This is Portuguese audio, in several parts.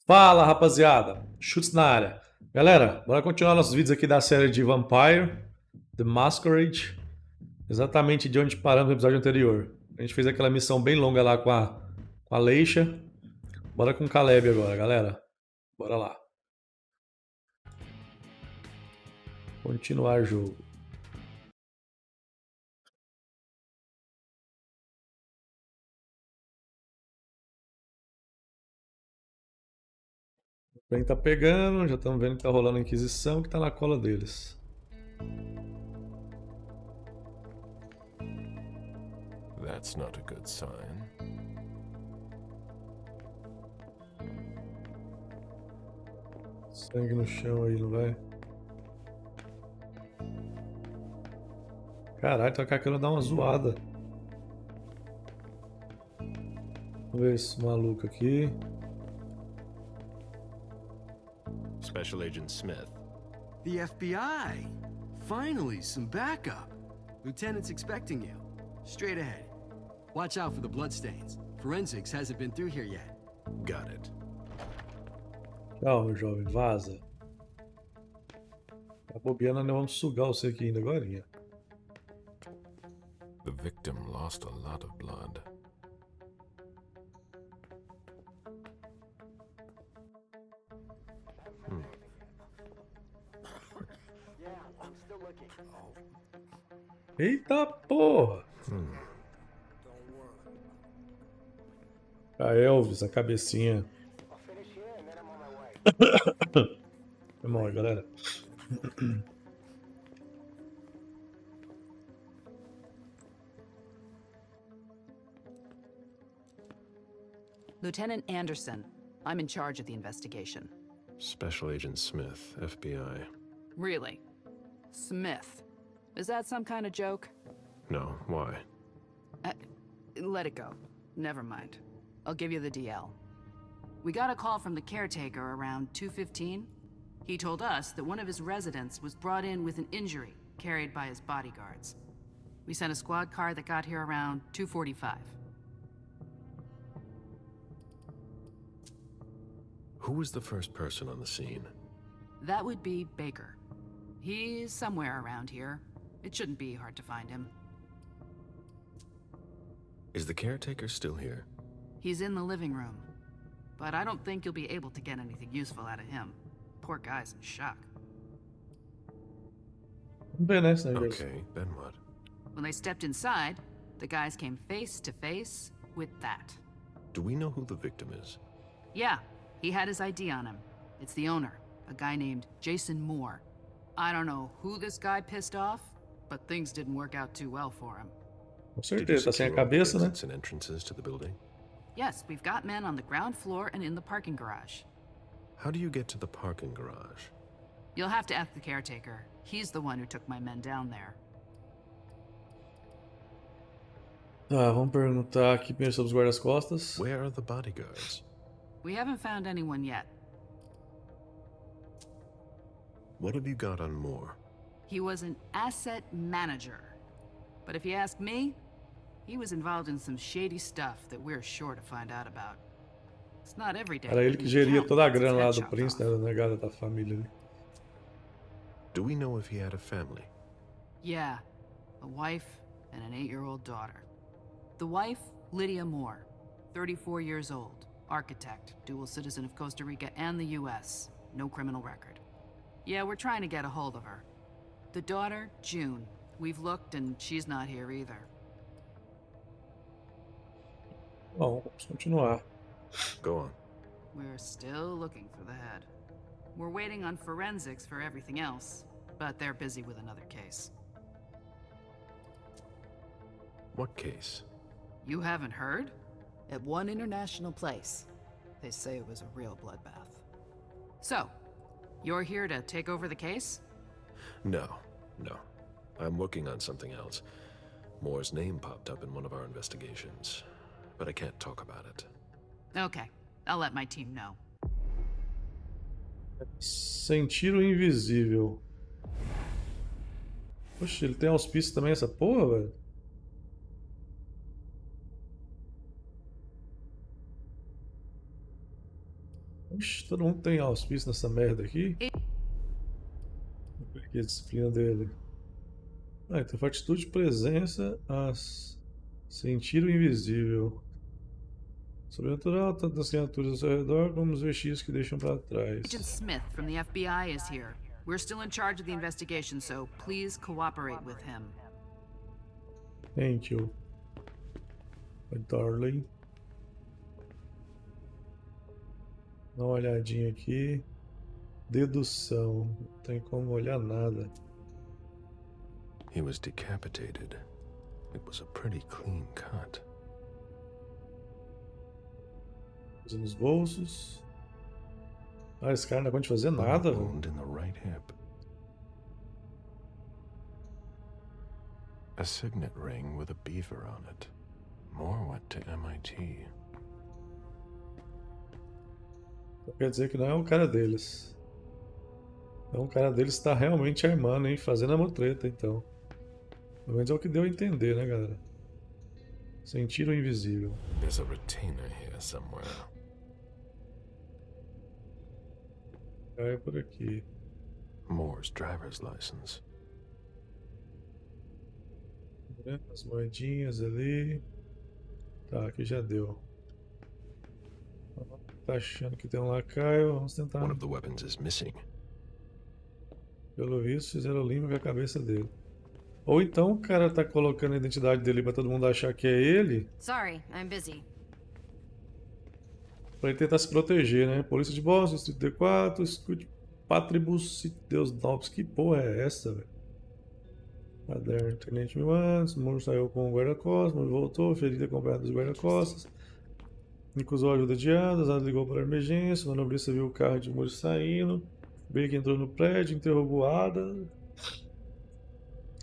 Fala, rapaziada. Chutes na área. Galera, bora continuar nossos vídeos aqui da série de Vampire, The Masquerade. Exatamente de onde paramos no episódio anterior. A gente fez aquela missão bem longa lá com a Leisha. Bora com o Galeb agora, galera. Bora lá. Continuar o jogo. O trem tá pegando, já estamos vendo que tá rolando a Inquisição, que tá na cola deles. That's not a good sign. Sangue no chão aí, não vai? Caralho, tá querendo dar uma zoada. Vamos ver esse maluco aqui. Special Agent Smith. The FBI! Finally, some backup. Lieutenant's expecting you. Straight ahead. Watch out for the bloodstains. Forensics hasn't been through here yet. Got it. Tchau, meu jovem, vaza. Tá bobeando, nós vamos sugar você aqui ainda agora. The victim lost a lot of blood. Eita porra! A Elvis, a cabecinha. Memória, galera. Lieutenant Anderson, I'm in charge of the investigation. Special Agent Smith, FBI. Really? Smith? Is that some kind of joke? No, why? Let it go. Never mind. I'll give you the DL. We got a call from the caretaker around 2:15. He told us that one of his residents was brought in with an injury carried by his bodyguards. We sent a squad car that got here around 2:45. Who was the first person on the scene? That would be Baker. He's somewhere around here. It shouldn't be hard to find him. Is the caretaker still here? He's in the living room. But I don't think you'll be able to get anything useful out of him. Poor guy's in shock. Okay, then what? When they stepped inside, the guys came face to face with that. Do we know who the victim is? Yeah, he had his ID on him. It's the owner, a guy named Jason Moore. I don't know who this guy pissed off, but things didn't work out too well for him. Com Did you certeza, tá sem a secure all the cabeça, né? exits and entrances to the building? Yes, we've got men on the ground floor and in the parking garage. How do you get to the parking garage? You'll have to ask the caretaker. He's the one who took my men down there. Tá, vamos perguntar aqui primeiro sobre os guardas-costas. Where are the bodyguards? We haven't found anyone yet. What have you got on Moore? He was an asset manager. But if you ask me, he was involved in some shady stuff that we're sure to find out about. It's not every day. Era ele que an geria accountant toda a gets his grana lá head do chopped príncipe, off. né, da negada da família ali. Do we know if he had a family? Yeah, a wife and an 8-year-old daughter. The wife, Lydia Moore, 34 years old, architect, dual citizen of Costa Rica and the US, no criminal record. Yeah, we're trying to get a hold of her. The daughter, June. We've looked and she's not here either. Bom, vamos continuar. Go on. We're still looking for the head. We're waiting on forensics for everything else, but they're busy with another case. What case? You haven't heard? At one international place. They say it was a real bloodbath. So, you're here to take over the case? No. I'm working on something else. Moore's name popped up in one of our investigations, but I can't talk about it. Okay, I'll let my team know. Sentir o invisível. Poxa, ele tem auspício também essa porra, velho? Ixi, todo mundo tem auspício nessa merda aqui. Vou ver aqui a disciplina dele. Ah, então atitude, presença, sentir o invisível. Sobrenatural, tanto nas criaturas ao seu redor como os vestígios que deixam para trás. Agent Smith from the FBI is here. We're still in charge of the investigation, so please cooperate with him. Thank you, my darling. Dá uma olhadinha aqui. Dedução. Não tem como olhar nada. He was decapitated. It was a pretty clean cut. Nos bolsos. Ah, esse cara não pode fazer nada, velho. Wound in the right hip. A signet ring with a beaver on it. More went to MIT. Quer dizer que não é um cara deles. Então o cara deles está realmente armando, hein? Fazendo a mutreta, então. Pelo menos é o que deu a entender, né, galera? Sentir o invisível. There's a retainer here somewhere. Cai por aqui. Moore's driver's license. As moedinhas ali. Tá, aqui já deu. Tá achando que tem um lacaio. Vamos tentar. One of the weapons is missing. Pelo visto, fizeram limpo com a cabeça dele. Ou então o cara tá colocando a identidade dele pra todo mundo achar que é ele. Sorry, I'm busy. Pra ele tentar se proteger, né? Polícia de Boston, Distrito D4, Escute Patribus, Deus Nobres. Que porra é essa, velho? Caderno, Tenente mil antes, Moro saiu com o guarda-costas, Moro voltou, ferida acompanhada dos guarda-costas. Recusou ajuda de Adas, ligou para a emergência, o manobrista viu o carro de Moro saindo. Baker entrou no prédio, interrogou Ada.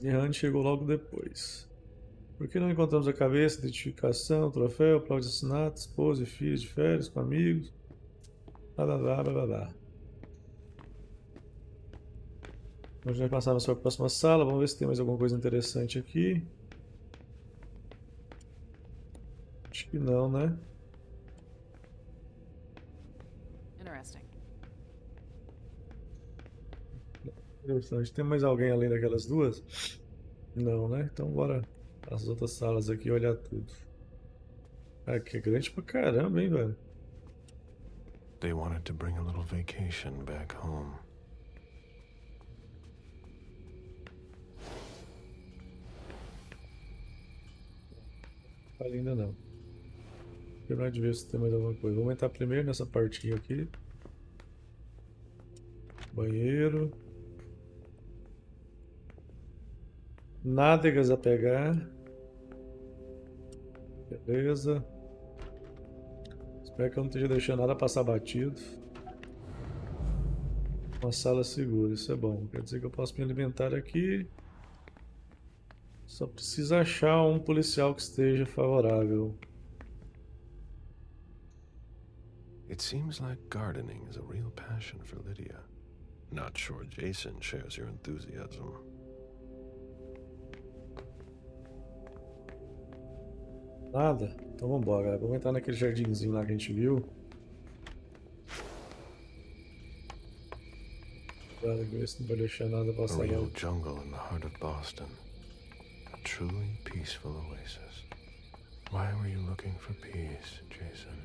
E Hunt chegou logo depois. Por que não encontramos a cabeça, identificação, troféu, prova de assassinato, esposa e filhos de férias com amigos? Blá blá blá blá blá blá. Nós já passamos para a próxima sala, vamos ver se tem mais alguma coisa interessante aqui. Acho que não, né? Interesting. Interessante. Tem mais alguém além daquelas duas? Não, né? Então bora as outras salas aqui olhar tudo. Ah, que é grande pra caramba, hein, velho? They wanted to bring a little vacation back home. Ainda não. Terminar de ver se tem mais alguma coisa. Vamos entrar primeiro nessa partinha aqui. Banheiro. Nádegas a pegar. Beleza. Espero que eu não esteja deixando nada passar batido. Uma sala segura, isso é bom. Quer dizer que eu posso me alimentar aqui. Só precisa achar um policial que esteja favorável. It seems like gardening is a real passion for Lydia. Not sure Jason shares your enthusiasm. Nada? Então vambora, galera. Vamos entrar naquele jardinzinho lá que a gente viu. Cuidado aqui, ver se não vai deixar nada A passar real lá. jungle in the heart of Boston. A truly peaceful oasis. Why were you looking for peace, Jason?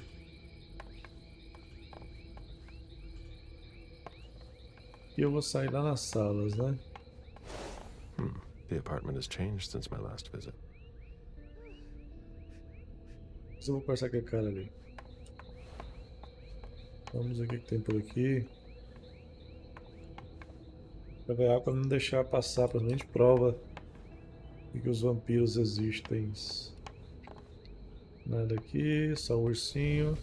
E eu vou sair lá nas salas, né? The apartment has changed since my last visit. Mas eu vou conversar com aquele cara ali. Vamos ver o que tem por aqui. Pra ver água, não deixar passar, pra gente prova de que os vampiros existem. Nada aqui, só o ursinho.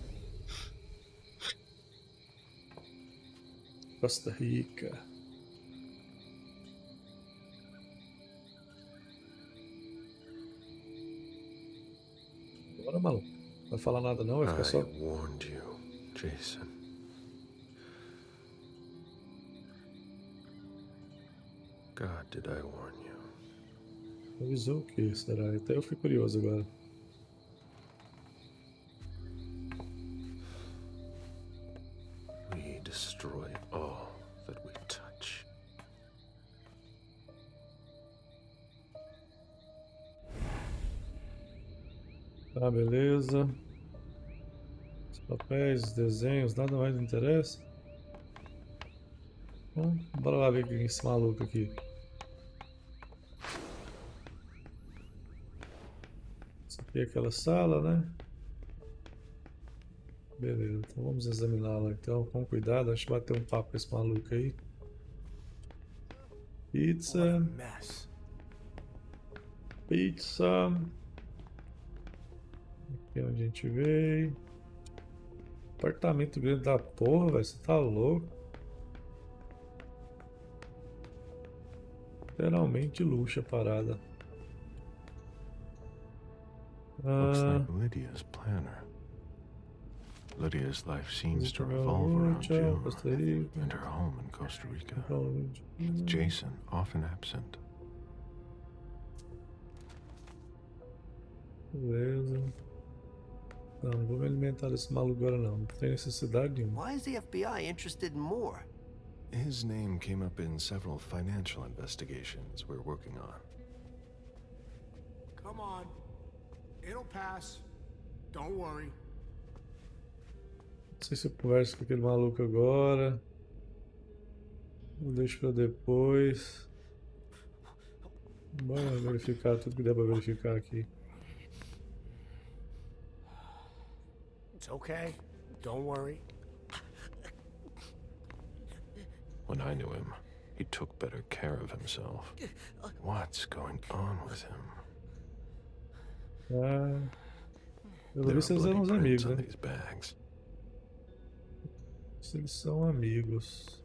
Costa Rica. Bora, maluco. Não vai falar nada não, vai ficar só... I warned you, Jason. God, did I warn you? Avisou o que será? Até eu fui curioso agora. destroy all that we touch. Tá, beleza. Os papéis, os desenhos, nada mais me interessa. Bom, bora lá ver quem é esse maluco aqui. Isso aqui é aquela sala, né? Beleza, então vamos examiná-la então com cuidado. Deixa eu bater um papo com esse maluco aí. Pizza. Pizza. Aqui é onde a gente veio. Apartamento grande da porra, velho. Você tá louco? Literalmente luxo a parada. Looks like Lydia's planner. Lydia's life seems to revolve around June and her home in Costa Rica, with Jason often absent. Beleza. Não vou me alimentar desse maluco agora não. Não tem necessidade nenhuma. Why is the FBI interested in Moore? His name came up in several financial investigations we're working on. Come on. It'll pass. Don't worry. Não sei se eu converso com aquele maluco agora. Ou deixo pra depois. Bora verificar tudo que der pra verificar aqui. It's okay. Don't worry. When I knew him, he took better care of himself. What's going on with him? Ah, pelo There visto are eles eram uns bloody amigos, prints on né? these bags. Se eles são amigos.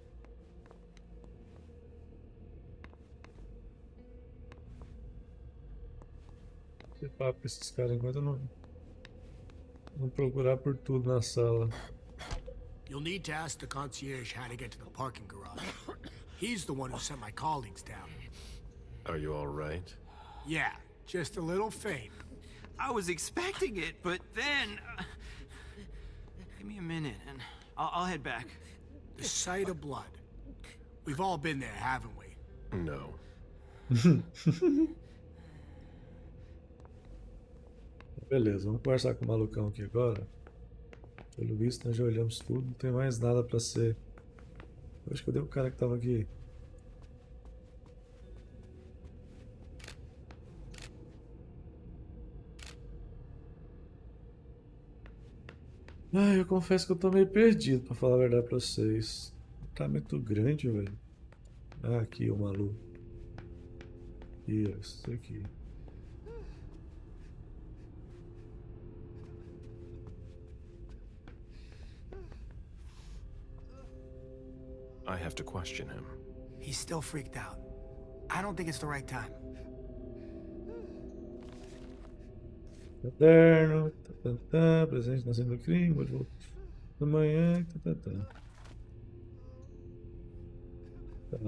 Que papo com esses caras enquanto eu não procurar por tudo na sala. You'll need to ask the concierge how to get to the parking garage. He's the one who sent my colleagues down. Are you all right? Yeah, just a little faint. I was expecting it, but then... Give me a minute, and I'll head back. The sight of blood. We've all been there, haven't we? No. Beleza, vamos conversar com o malucão aqui agora. Pelo visto, nós já olhamos tudo, não tem mais nada pra ser. Eu acho que eu dei o cara que tava aqui. Eu confesso que eu tô meio perdido, pra falar a verdade pra vocês. Tá muito grande, velho. Ah, aqui o maluco. Isso aqui. I have to question him. He's still freaked out. I don't think it's the right time. Caderno, presente na cena do crime, hoje da manhã, Tá.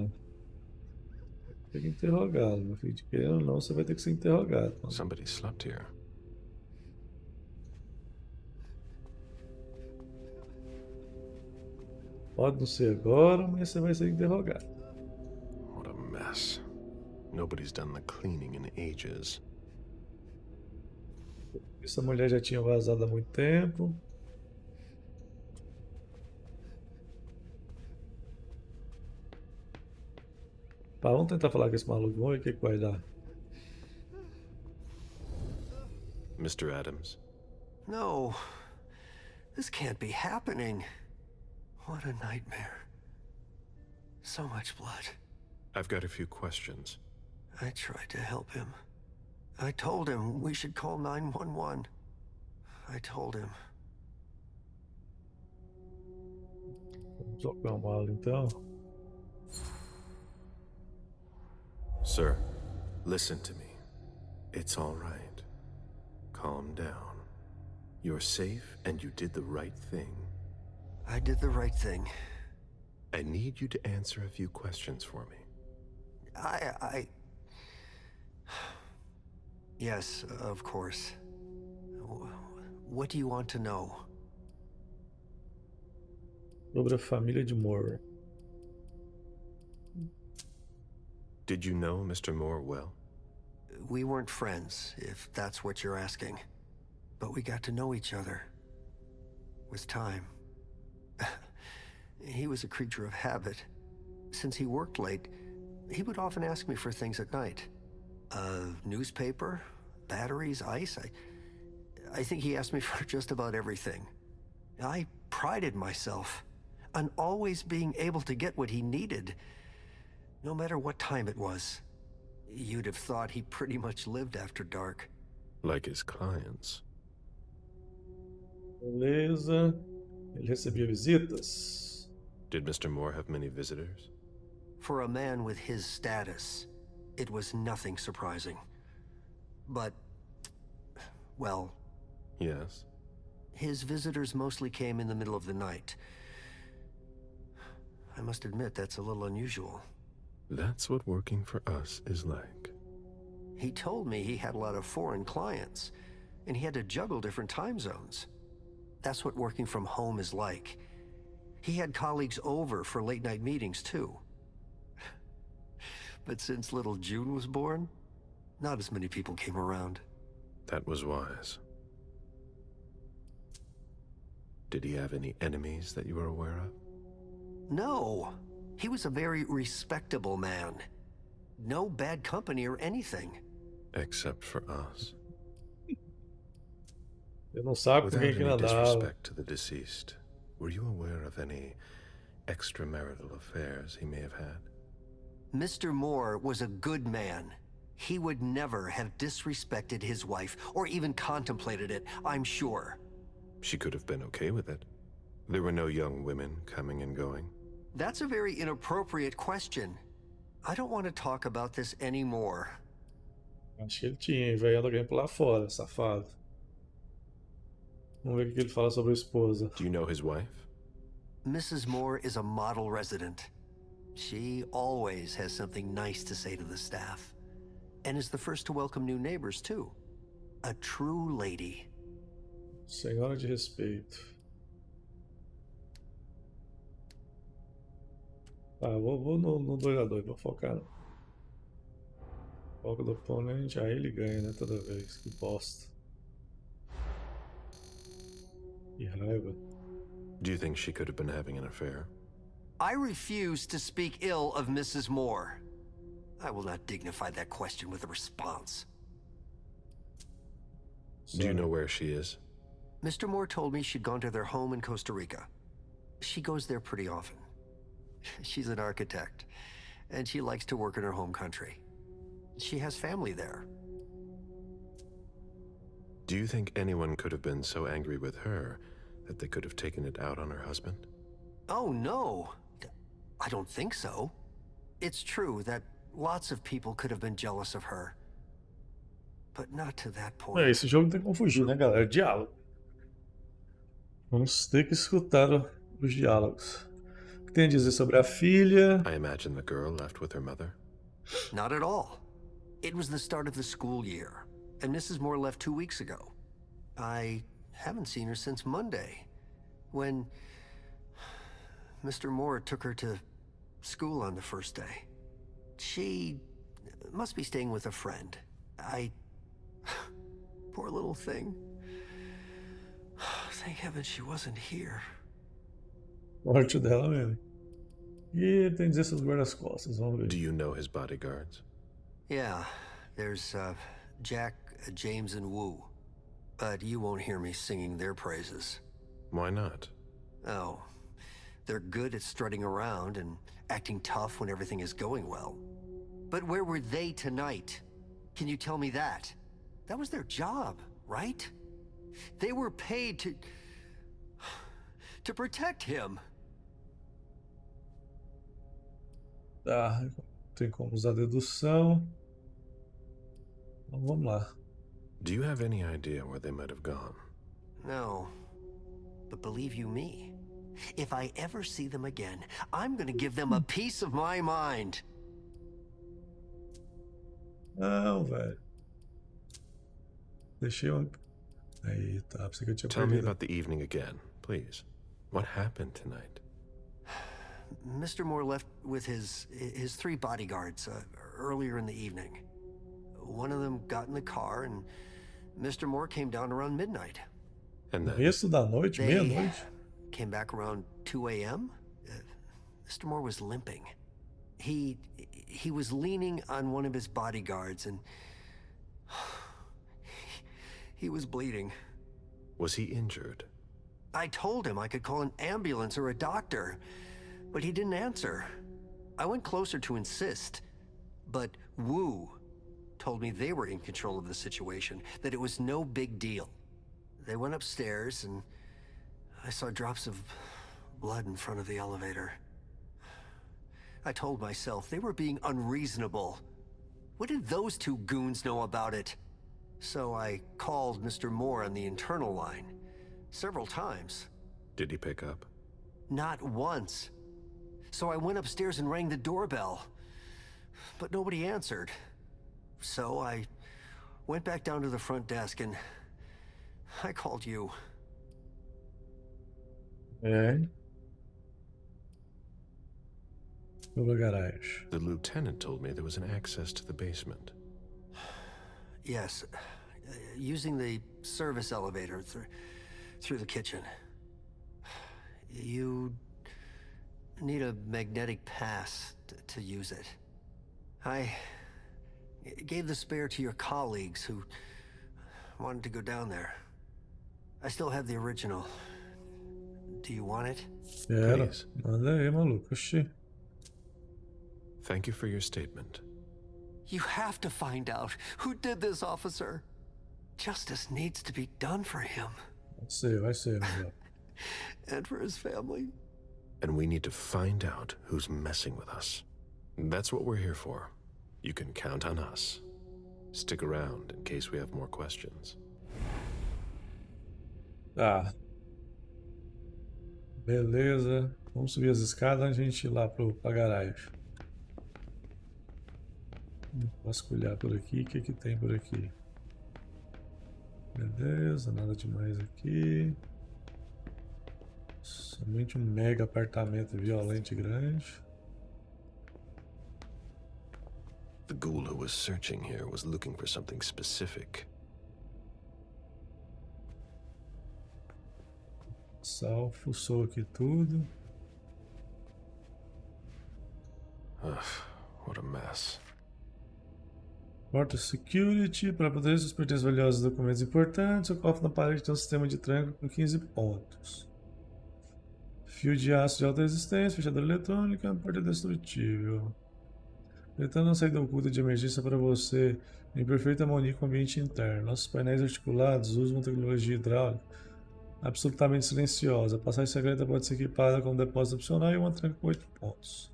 Tem que interrogá-lo, meu filho. Querendo ou não, você vai ter que ser interrogado. Mano. Somebody slept here. Pode não ser agora, mas você vai ser interrogado. What a mess. Nobody's done the cleaning in ages. Essa mulher já tinha vazado há muito tempo. Tá, vamos tentar falar com esse maluco. Vamos ver o que vai dar. Mr. Adams, No. This can't be happening. What a nightmare. So much blood. I've got a few questions. I tried to help him. I told him we should call 911. I told him. Vamos acalmá-lo então. Sir, listen to me. It's all right. Calm down. You're safe and you did the right thing. I did the right thing. I need you to answer a few questions for me. Yes, of course. What do you want to know? Sobre a família de Moore. Did you know Mr. Moore well? We weren't friends, if that's what you're asking. But we got to know each other. With time. He was a creature of habit. Since he worked late, he would often ask me for things at night. Newspaper, batteries, ice. I think he asked me for just about everything. I prided myself on always being able to get what he needed, no matter what time it was. You'd have thought he pretty much lived after dark. Like his clients. Beleza. Ele recebia visitas. Did Mr. Moore have many visitors? For a man with his status, it was nothing surprising. But, well... Yes? His visitors mostly came in the middle of the night. I must admit, that's a little unusual. That's what working for us is like. He told me he had a lot of foreign clients, and he had to juggle different time zones. That's what working from home is like. He had colleagues over for late-night meetings, too. But since little June was born, not as many people came around. That was wise. Did he have any enemies that you were aware of? No. He was a very respectable man. No bad company or anything. Except for us. Eu não sabe com Without quem que ele any andava. disrespect to the deceased, were you aware of any extramarital affairs he may have had? Mr. Moore was a good man. He would never have disrespected his wife, or even contemplated it, I'm sure. She could have been okay with it. There were no young women coming and going. That's a very inappropriate question. I don't want to talk about this anymore. Acho que ele tinha, enviando alguém por lá fora, safado. Vamos ver o que ele fala sobre a esposa. Do you know his wife? Mrs. Moore is a model resident. She always has something nice to say to the staff. And is the first to welcome new neighbors, too. A true lady. Senhora de respeito. Tá, vou no 2x2, vou focar no. Foco do oponente, aí ele ganha, né, toda vez. Que bosta. Que raiva. Do you think she could have been having an affair? I refuse to speak ill of Mrs. Moore. I will not dignify that question with a response. Do you know where she is? Mr. Moore told me she'd gone to their home in Costa Rica. She goes there pretty often. She's an architect, and she likes to work in her home country. She has family there. Do you think anyone could have been so angry with her that they could have taken it out on her husband? Oh, no. I don't think so. It's true that lots of people could have been jealous of her. But not to that point. É, esse jogo não tem como fugir, né, galera? É diálogo. Vamos ter que escutar os diálogos. O que tem a dizer sobre a filha? I imagine the girl left with her mother. Not at all. It was the start of the school year, and Mrs. Moore left 2 weeks ago. I haven't seen her since Monday, when Mr. Moore took her to school on the first day. She must be staying with a friend. Poor little thing. Thank heaven she wasn't here. Morte dela mesmo. E tem a dizer sobre os guardas-costas, vamos ver. Do you know his bodyguards? Yeah, there's Jack, James, and Wu. But you won't hear me singing their praises. Why not? Oh, they're good at strutting around and acting tough when everything is going well. But where were they tonight? Can you tell me that? That was their job, right? They were paid to protect him. Tá, tem como usar dedução. Então vamos lá. Do you have any idea where they might have gone? No, but believe you me, if I ever see them again, I'm gonna give them a piece of my mind. Não, velho. Deixei um... Aí, tá. Pensei que eu tinha Tell me perdido. about the evening again, please. What happened tonight? Mr. Moore left with his 3 bodyguards earlier in the evening. One of them got in the car, and Mr. Moore came down around midnight. And then Começo da noite, They meia-noite. came back around 2 a.m. Mr. Moore was limping. He was leaning on one of his bodyguards, and he was bleeding. was he injured? I told him I could call an ambulance or a doctor, but he didn't answer. I went closer to insist, but Wu told me they were in control of the situation, that it was no big deal. They went upstairs, and I saw drops of blood in front of the elevator. I told myself they were being unreasonable. What did those 2 goons know about it? So I called Mr. Moore on the internal line several times. Did he pick up? Not once. So I went upstairs and rang the doorbell, but nobody answered. So I went back down to the front desk and I called you. É. Vou pra garagem. The lieutenant told me there was an access to the basement. Yes, using the service elevator through the kitchen. You need a magnetic pass to use it. I gave the spare to your colleagues who wanted to go down there. I still have the original. Do you want it? Era. Please. Manda aí, maluco. Oxi. Thank you for your statement. You have to find out who did this, officer. Justice needs to be done for him. Vai ser, meu. And for his family. And we need to find out who's messing with us. That's what we're here for. You can count on us. Stick around in case we have more questions. Tá. Beleza. Vamos subir as escadas antes de a gente ir lá pra garagem. Vou vasculhar por aqui. O que que tem por aqui? Beleza, nada demais aqui. Somente um mega apartamento violento e grande. The ghoul who was searching here was looking for something specific. Sal, fuçou aqui tudo. Ugh, what a mess. Porta Security. Para proteger seus pertences valiosos e documentos importantes, o cofre na parede tem um sistema de tranco com 15 pontos. Fio de aço de alta resistência, fechadura eletrônica, porta destrutível. Tentando uma saída oculta de emergência para você em perfeita harmonia com o ambiente interno. Nossos painéis articulados usam tecnologia hidráulica absolutamente silenciosa. A passagem secreta pode ser equipada com um depósito opcional e uma tranca com 8 pontos.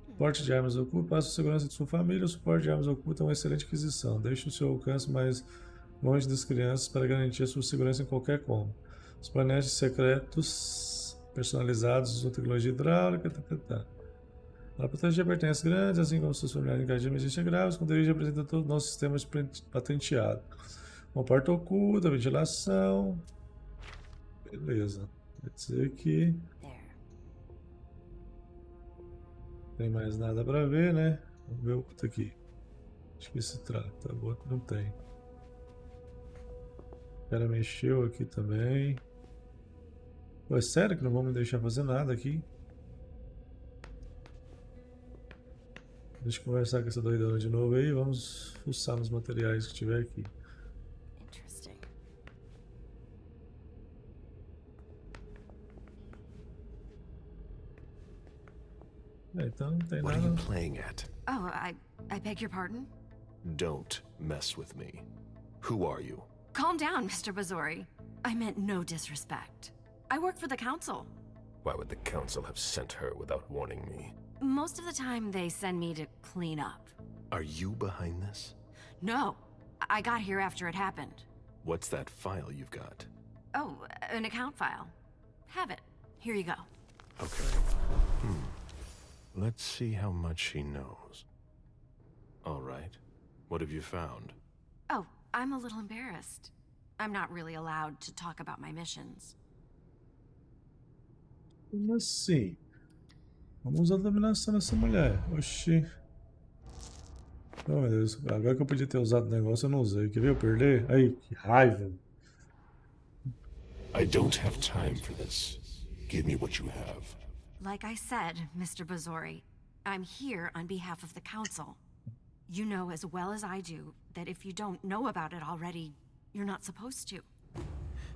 Suporte de armas ocultas para a segurança de sua família. O suporte de armas ocultas é uma excelente aquisição. Deixe o seu alcance mais longe das crianças para garantir a sua segurança em qualquer cômodo. Os painéis secretos personalizados usam tecnologia hidráulica. Para proteger pertences grandes, assim como seus familiares em caso de emergência grave, o Prodigy apresenta todo o nosso sistema patenteado. Uma porta oculta, ventilação. Beleza. Quer dizer que não tem mais nada para ver, né? Vamos ver o que tá aqui. Acho que se trata. O outro não tem. O cara mexeu aqui também. Pô, é sério que não vão me deixar fazer nada aqui? Deixa eu conversar com essa doidona de novo aí. Vamos fuçar nos materiais que tiver aqui. Interesting. Então não tem What are nada. you playing at? Oh, I beg your pardon? Don't mess with me. Who are you? Calm down, Mr. Bazori. I meant no disrespect. I work for the council. Why would the council have sent her without warning me? Most of the time, they send me to clean up. Are you behind this? No, I got here after it happened. What's that file you've got? Oh, an account file. Have it. Here you go. Okay. Let's see how much she knows. All right. What have you found? Oh, I'm a little embarrassed. I'm not really allowed to talk about my missions. Como assim? Vamos usar a dominação nessa mulher. Oxi. Oh, meu Deus. Agora que eu podia ter usado o negócio, eu não usei. Quer ver eu perder? Aí, que raiva. I don't have time for this. Give me what you have. Like I said, Mr. Bazori, I'm here on behalf of the Council. You know as well as I do that if you don't know about it already, you're not supposed to.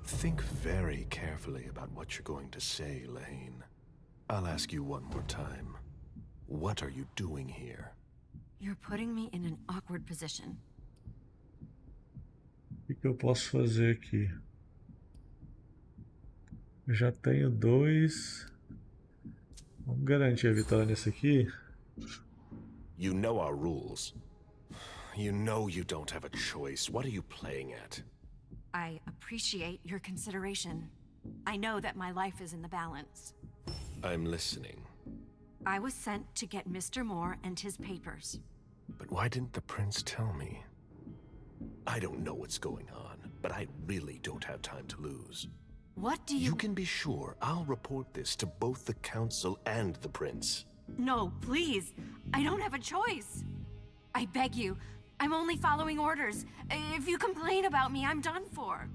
Think very carefully about what you're going to say, Lane. I'll ask you one more time. What are you doing here? You're putting me in an awkward position. O que eu posso fazer aqui? Eu já tenho 2. Vamos garantir a vitória nesse aqui. You know our rules. You know you don't have a choice. What are you playing at? I appreciate your consideration. I know that my life is in the balance. I'm listening. I was sent to get Mr. Moore and his papers. But why didn't the prince tell me? I don't know what's going on, but I really don't have time to lose. What do You can be sure I'll report this to both the council and the prince. No, please. I don't have a choice. I beg you. I'm only following orders. If you complain about me, I'm done for.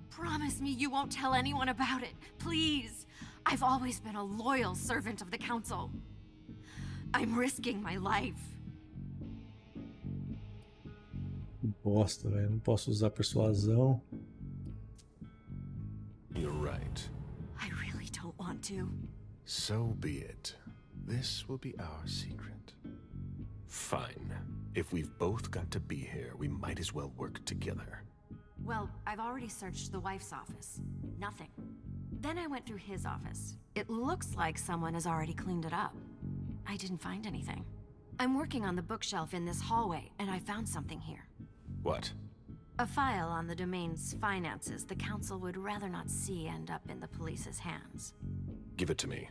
Promise me you won't tell anyone about it, please. I've always been a loyal servant of the council. I'm risking my life. Bosta, velho. Não posso usar persuasão. You're right. I really don't want to. So be it. This will be our secret. Fine. If we've both got to be here, we might as well work together. Well, I've already searched the wife's office. Nothing. Then I went through his office. It looks like someone has already cleaned it up. I didn't find anything. I'm working on the bookshelf in this hallway, and I found something here. What? A file on the domain's finances the council would rather not see end up in the police's hands. Give it to me.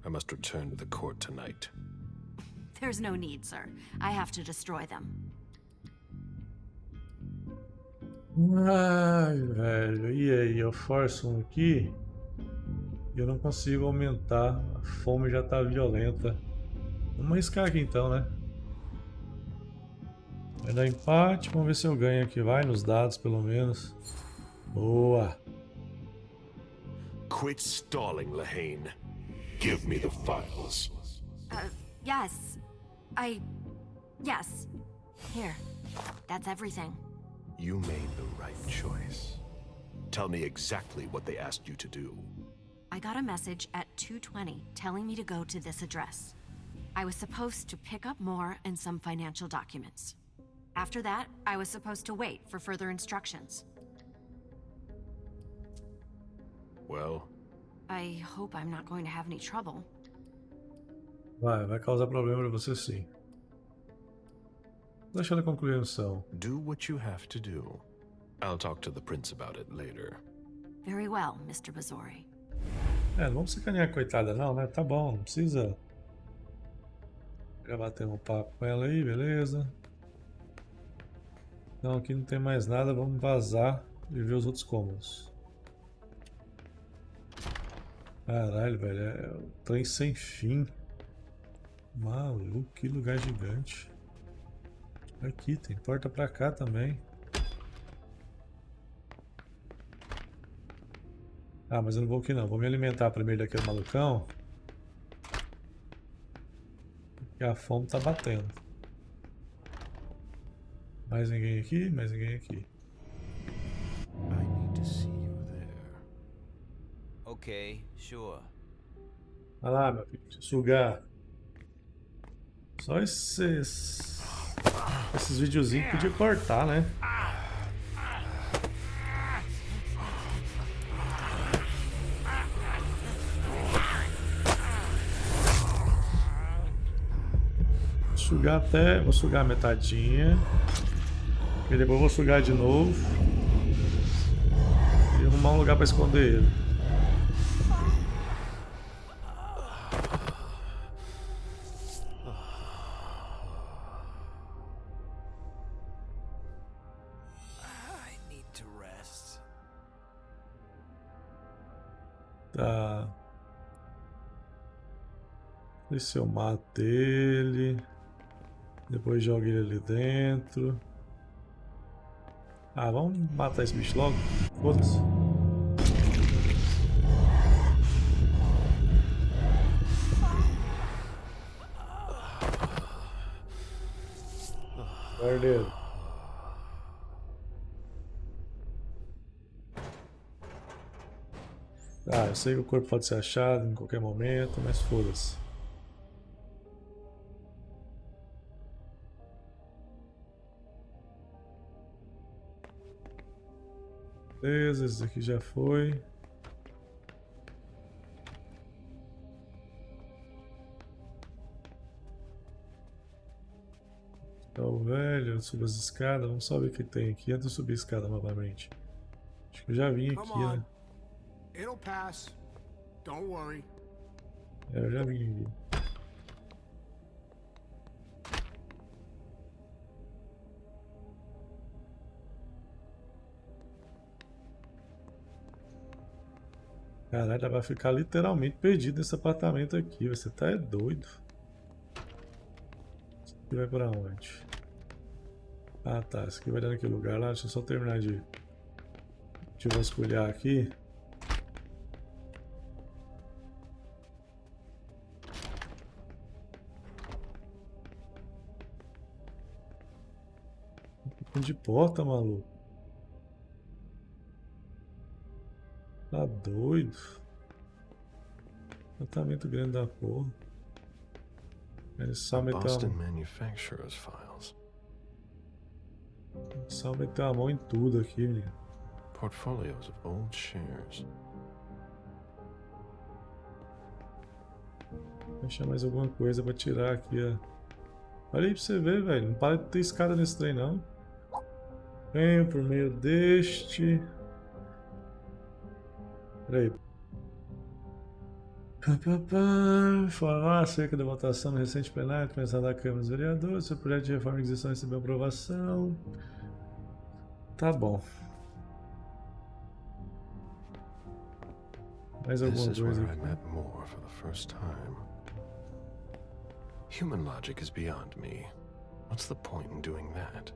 I must return to the court tonight. There's no need, sir. I have to destroy them. Ai, velho. E aí? Eu forço um aqui e eu não consigo aumentar. A fome já tá violenta. Vamos arriscar aqui então, né? Vai dar empate. Vamos ver se eu ganho aqui. Vai nos dados, pelo menos. Boa. Quit stalling, Lehane. Give me the files. Yes. Yes. Here. That's everything. You made the right choice. Tell me exactly what they asked you to do. I got a message at 2:20 telling me to go to this address. I was supposed to pick up more and some financial documents. After that, I was supposed to wait for further instructions. Well? I hope I'm not going to have any trouble. Vai causar problema pra você sim. Deixa ela concluir a missão. Do what you have to do. I'll talk to the prince about it later. Very well, Mr. Bazori. Não vamos sacanear a coitada não, né? Tá bom, não precisa... Já batemos um papo com ela aí, beleza. Então aqui não tem mais nada, vamos vazar e ver os outros cômodos. Caralho, velho, é um trem sem fim. Maluco, que lugar gigante. Aqui, tem porta pra cá também. Ah, mas eu não vou aqui não, vou me alimentar primeiro daquele malucão. Porque a fome tá batendo. Mais ninguém aqui, mais ninguém aqui. I need to see you there. Okay, sure. Vai lá, meu filho, deixa eu sugar. Só esses videozinhos que podia cortar, né? Sugar até... Vou sugar a metadinha. E depois vou sugar de novo. E arrumar um lugar pra esconder ele. I need to rest. Tá. E se eu mato ele? Depois jogo ele ali dentro. Ah, vamos matar esse bicho logo. Foda-se. Guardeiro. Ah, eu sei que o corpo pode ser achado em qualquer momento, mas foda-se. Beleza, esse aqui já foi. Tá o velho, eu subo as escadas. Vamos só ver o que tem aqui antes de subir a escada novamente. Acho que eu já vim Come aqui, on. né? It'll pass. Don't worry. É, eu já vim aqui. Caralho, ela vai ficar literalmente perdida nesse apartamento aqui. Você tá doido. Isso aqui vai pra onde? Ah tá, isso aqui vai dar naquele lugar lá. Deixa eu só terminar de vasculhar aqui. De porta, maluco. Tá doido. Apartamento grande da porra. Eles só Boston meteu manufacturer's files. a mão em tudo aqui, menino. Portfolios of old shares. Deixa mais alguma coisa pra tirar aqui, ó. Olha aí pra você ver, velho. Não para de ter escada nesse trem, não. Venho por meio deste. Peraí. Informar acerca da votação no recente plenário começar da Câmara dos Vereadores. Seu projeto de reforma e aquisição recebeu aprovação. Tá bom. Mais This alguma is where coisa I aqui? met Moore for the first time. Human logic is beyond me. What's the point in doing that?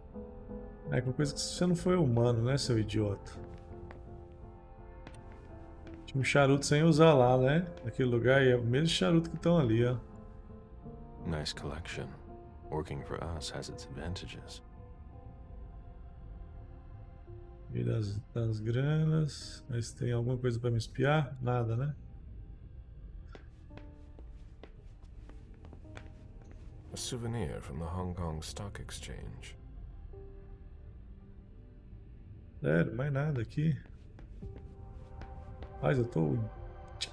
É uma coisa que você não foi humano, né, seu idiota? Tinha um charuto sem usar lá, né? Naquele lugar, e é o mesmo charuto que estão ali, ó. Nice collection. Working for us has its advantages. E das granas. Mas tem alguma coisa pra me espiar? Nada, né? A souvenir from the Hong Kong Stock Exchange. Sério, mais nada aqui. Mas eu tô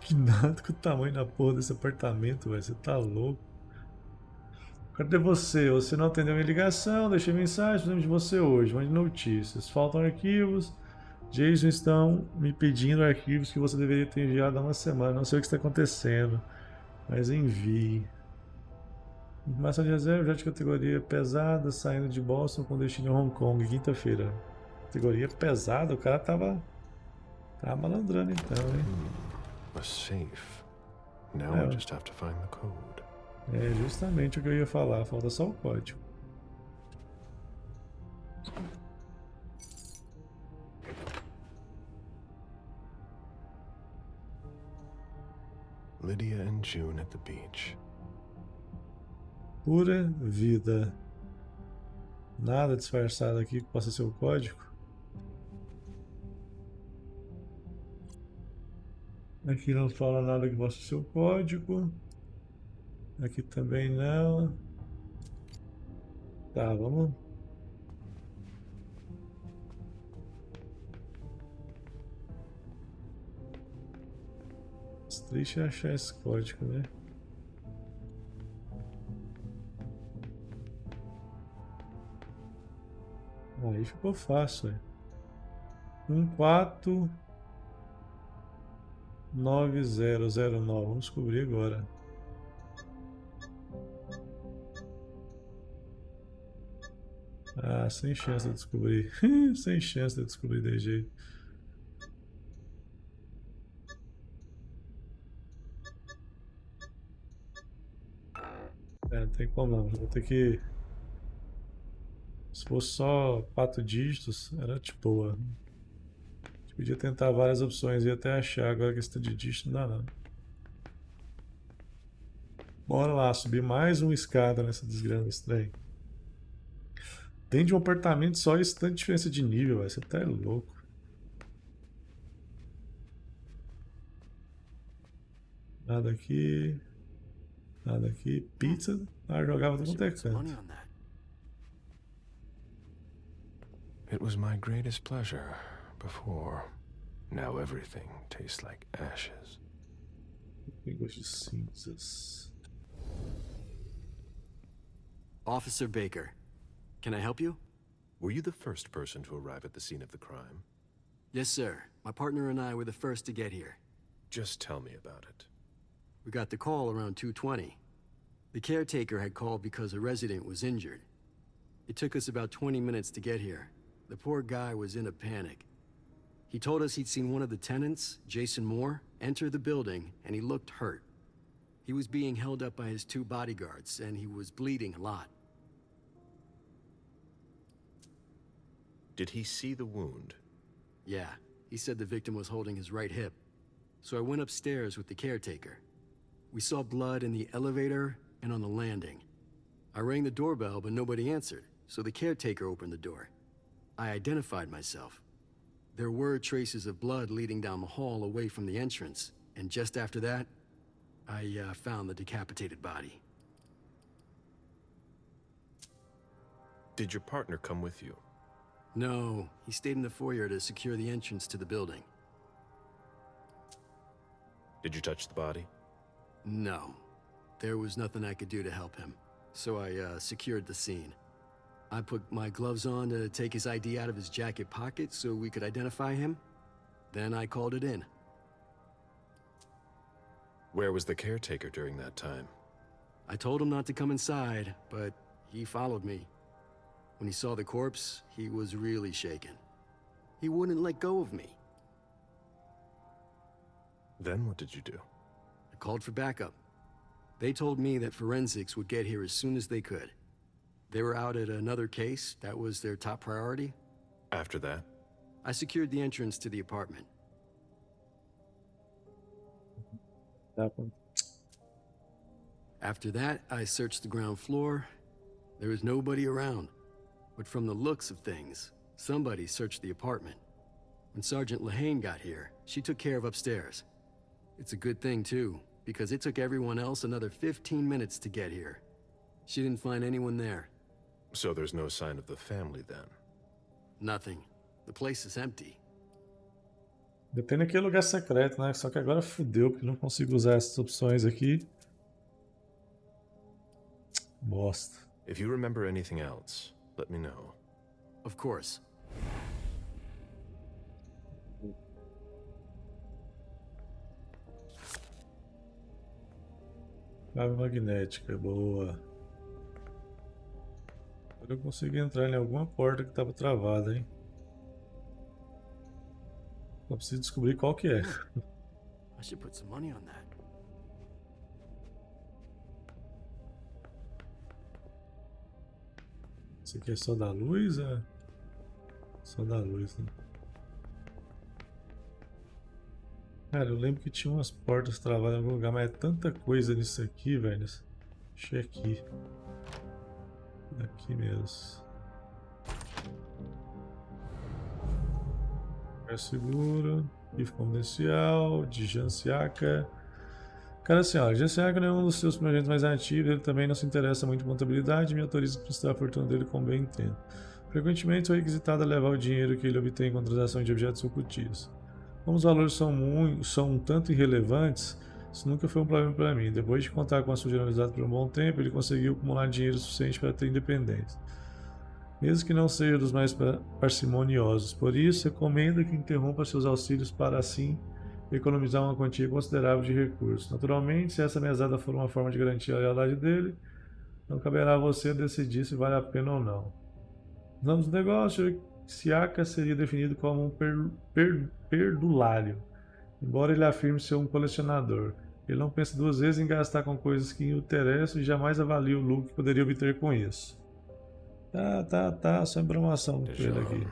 indignado com o tamanho da porra desse apartamento, velho. Você tá louco. Cadê você? Você não atendeu minha ligação, deixei mensagem, precisamos de você hoje. Mande notícias. Faltam arquivos. Jason estão me pedindo arquivos que você deveria ter enviado há uma semana. Não sei o que está acontecendo, mas envie. Informação de reserva, já de categoria pesada, saindo de Boston com destino em Hong Kong, quinta-feira. Categoria pesada, o cara tava malandrando então, hein? A safe. Now É. we just have to find the code. É justamente o que eu ia falar, falta só o código. Lydia and June at the beach. Pura vida. Nada disfarçado aqui que possa ser o código. Aqui não fala nada que possa ser o código. Aqui também não. Tá, vamos. Triste é achar esse código, né? Aí ficou fácil, né? 149009. Vamos descobrir agora. Ah, sem chance de descobrir. Sem chance de descobrir de jeito. não tem como não. Vou ter que... Se fosse só 4 dígitos, era de boa. Podia tentar várias opções e até achar. Agora que esse de dígito não dá não. Bora lá, subir mais uma escada nessa desgrama estranha. Dentro de um apartamento só isso tanta diferença de nível, véio. Você tá louco. Nada aqui. Nada aqui. Pizza. Ah, jogava tudo quanto é canto. It was my greatest pleasure before. Now everything tastes like ashes. Tem gosto de cinzas. Officer Baker, can I help you? Were you the first person to arrive at the scene of the crime? Yes, sir. My partner and I were the first to get here. Just tell me about it. We got the call around 2:20. The caretaker had called because a resident was injured. It took us about 20 minutes to get here. The poor guy was in a panic. He told us he'd seen one of the tenants, Jason Moore, enter the building, and he looked hurt. He was being held up by his 2 bodyguards, and he was bleeding a lot. Did he see the wound? Yeah, he said the victim was holding his right hip. So I went upstairs with the caretaker. We saw blood in the elevator and on the landing. I rang the doorbell, but nobody answered, so the caretaker opened the door. I identified myself. There were traces of blood leading down the hall away from the entrance, and just after that, I found the decapitated body. Did your partner come with you? No, he stayed in the foyer to secure the entrance to the building. Did you touch the body? No. There was nothing I could do to help him, so I secured the scene. I put my gloves on to take his ID out of his jacket pocket so we could identify him. Then I called it in. Where was the caretaker during that time? I told him not to come inside, but he followed me. When he saw the corpse, he was really shaken. He wouldn't let go of me. Then what did you do? I called for backup. They told me that forensics would get here as soon as they could. They were out at another case. That was their top priority. After that? I secured the entrance to the apartment. That one. After that, I searched the ground floor. There was nobody around. But from the looks of things, somebody searched the apartment. When Sergeant Lehane got here, she took care of upstairs. It's a good thing, too, because it took everyone else another 15 minutes to get here. She didn't find anyone there. So there's no sign of the family then? Nothing. The place is empty. Depende daquele lugar secreto, né? Só que agora fudeu, porque não consigo usar essas opções aqui. Bosta. If you remember anything else, let me know. Of course. Chave magnética, boa. Agora eu consegui entrar em alguma porta que estava travada, hein? Só preciso descobrir qual que é. I should put some money on that. Esse aqui é só da luz, é? Só da luz, né? Cara, eu lembro que tinha umas portas travadas em algum lugar, mas é tanta coisa nisso aqui, velho. Deixa eu aqui. Aqui mesmo. É seguro. GIF confidencial. De Jansiaka. Cara, assim, ó, Jansiaka não é um dos seus projetos mais ativos. Ele também não se interessa muito em contabilidade e me autoriza a prestar a fortuna dele como bem entendo. Frequentemente sou requisitado a levar o dinheiro que ele obtém com transação de objetos ocultistas. Como os valores são um tanto irrelevantes, isso nunca foi um problema para mim. Depois de contar com a sua generosidade por um bom tempo, ele conseguiu acumular dinheiro suficiente para ter independência. Mesmo que não seja dos mais parcimoniosos. Por isso, recomendo que interrompa seus auxílios para assim economizar uma quantia considerável de recursos. Naturalmente, se essa mesada for uma forma de garantir a lealdade dele, não caberá a você decidir se vale a pena ou não. Nos ramos do negócio, Siaka seria definido como um perdulário, embora ele afirme ser um colecionador. Ele não pensa duas vezes em gastar com coisas que o interessam e jamais avalia o lucro que poderia obter com isso. Tá, só informação com ele aqui.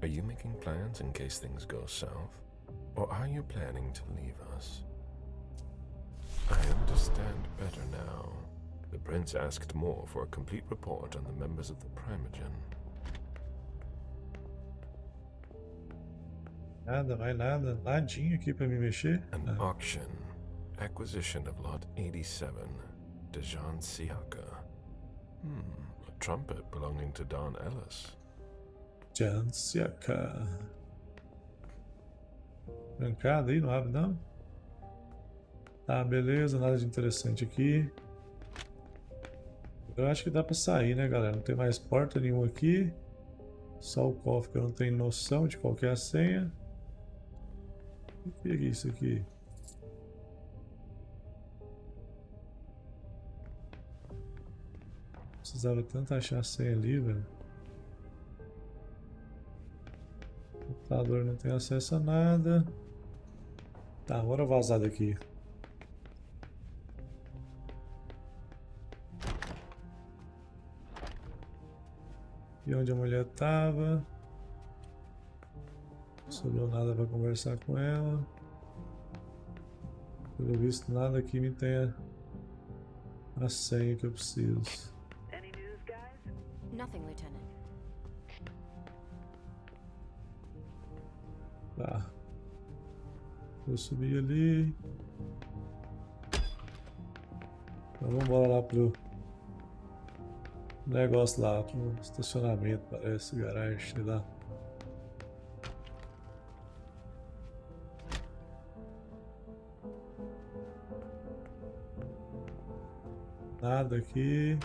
Are you making plans in case things go south? Or are you planning to leave us? I understand better now. The prince asked more for a complete report on the members of the Primogen. Nada, mais nada. Nadinho aqui pra me mexer. An auction. Acquisition of Lot 87. Dejan Siaka. A trumpet belonging to Don Ellis. Dejan Siaka. Trancada aí, não abre não? Tá, beleza, nada de interessante aqui. Eu acho que dá pra sair, né, galera? Não tem mais porta nenhuma aqui. Só o cofre que eu não tenho noção de qual que é a senha. O que é isso aqui? Precisava tanto achar a senha ali, velho. O computador não tem acesso a nada. Tá, bora vazar daqui. E onde a mulher tava? Não sobrou nada para conversar com ela. Pelo visto, nada aqui me tem a senha que eu preciso. Nothing, Lieutenant. Tá. Vou subir ali. Então vamos embora lá pro negócio lá, pro estacionamento, parece, garagem, sei lá. Nada aqui.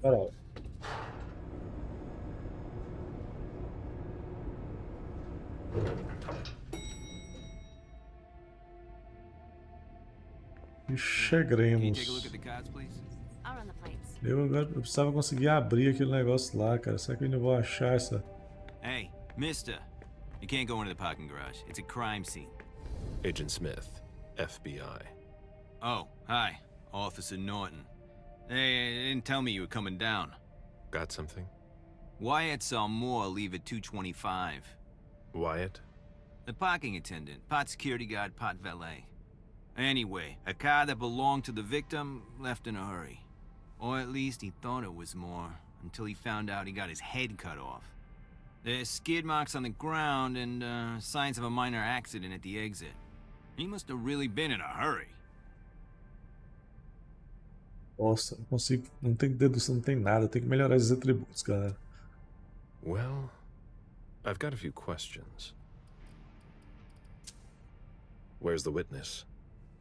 Parou. E chegaremos. I'll run the plates. Eu precisava conseguir abrir aquele negócio lá, cara. Será que eu ainda vou achar essa? Hey, mister. You can't go into the parking garage. It's a crime scene. Agent Smith, FBI. Oh, hi. Officer Norton. Hey, they didn't tell me you were coming down. Got something? Wyatt saw Moore leave at 2:25. Wyatt? The parking attendant, part security guard, part valet. Anyway, a car that belonged to the victim left in a hurry. Or at least he thought it was Moore, until he found out he got his head cut off. There's skid marks on the ground and signs of a minor accident at the exit. He must have really been in a hurry. Nossa, não consigo. Não tem dedução, não tem nada. Tem que melhorar esses atributos, galera. Well, I've got a few questions. Where's the witness?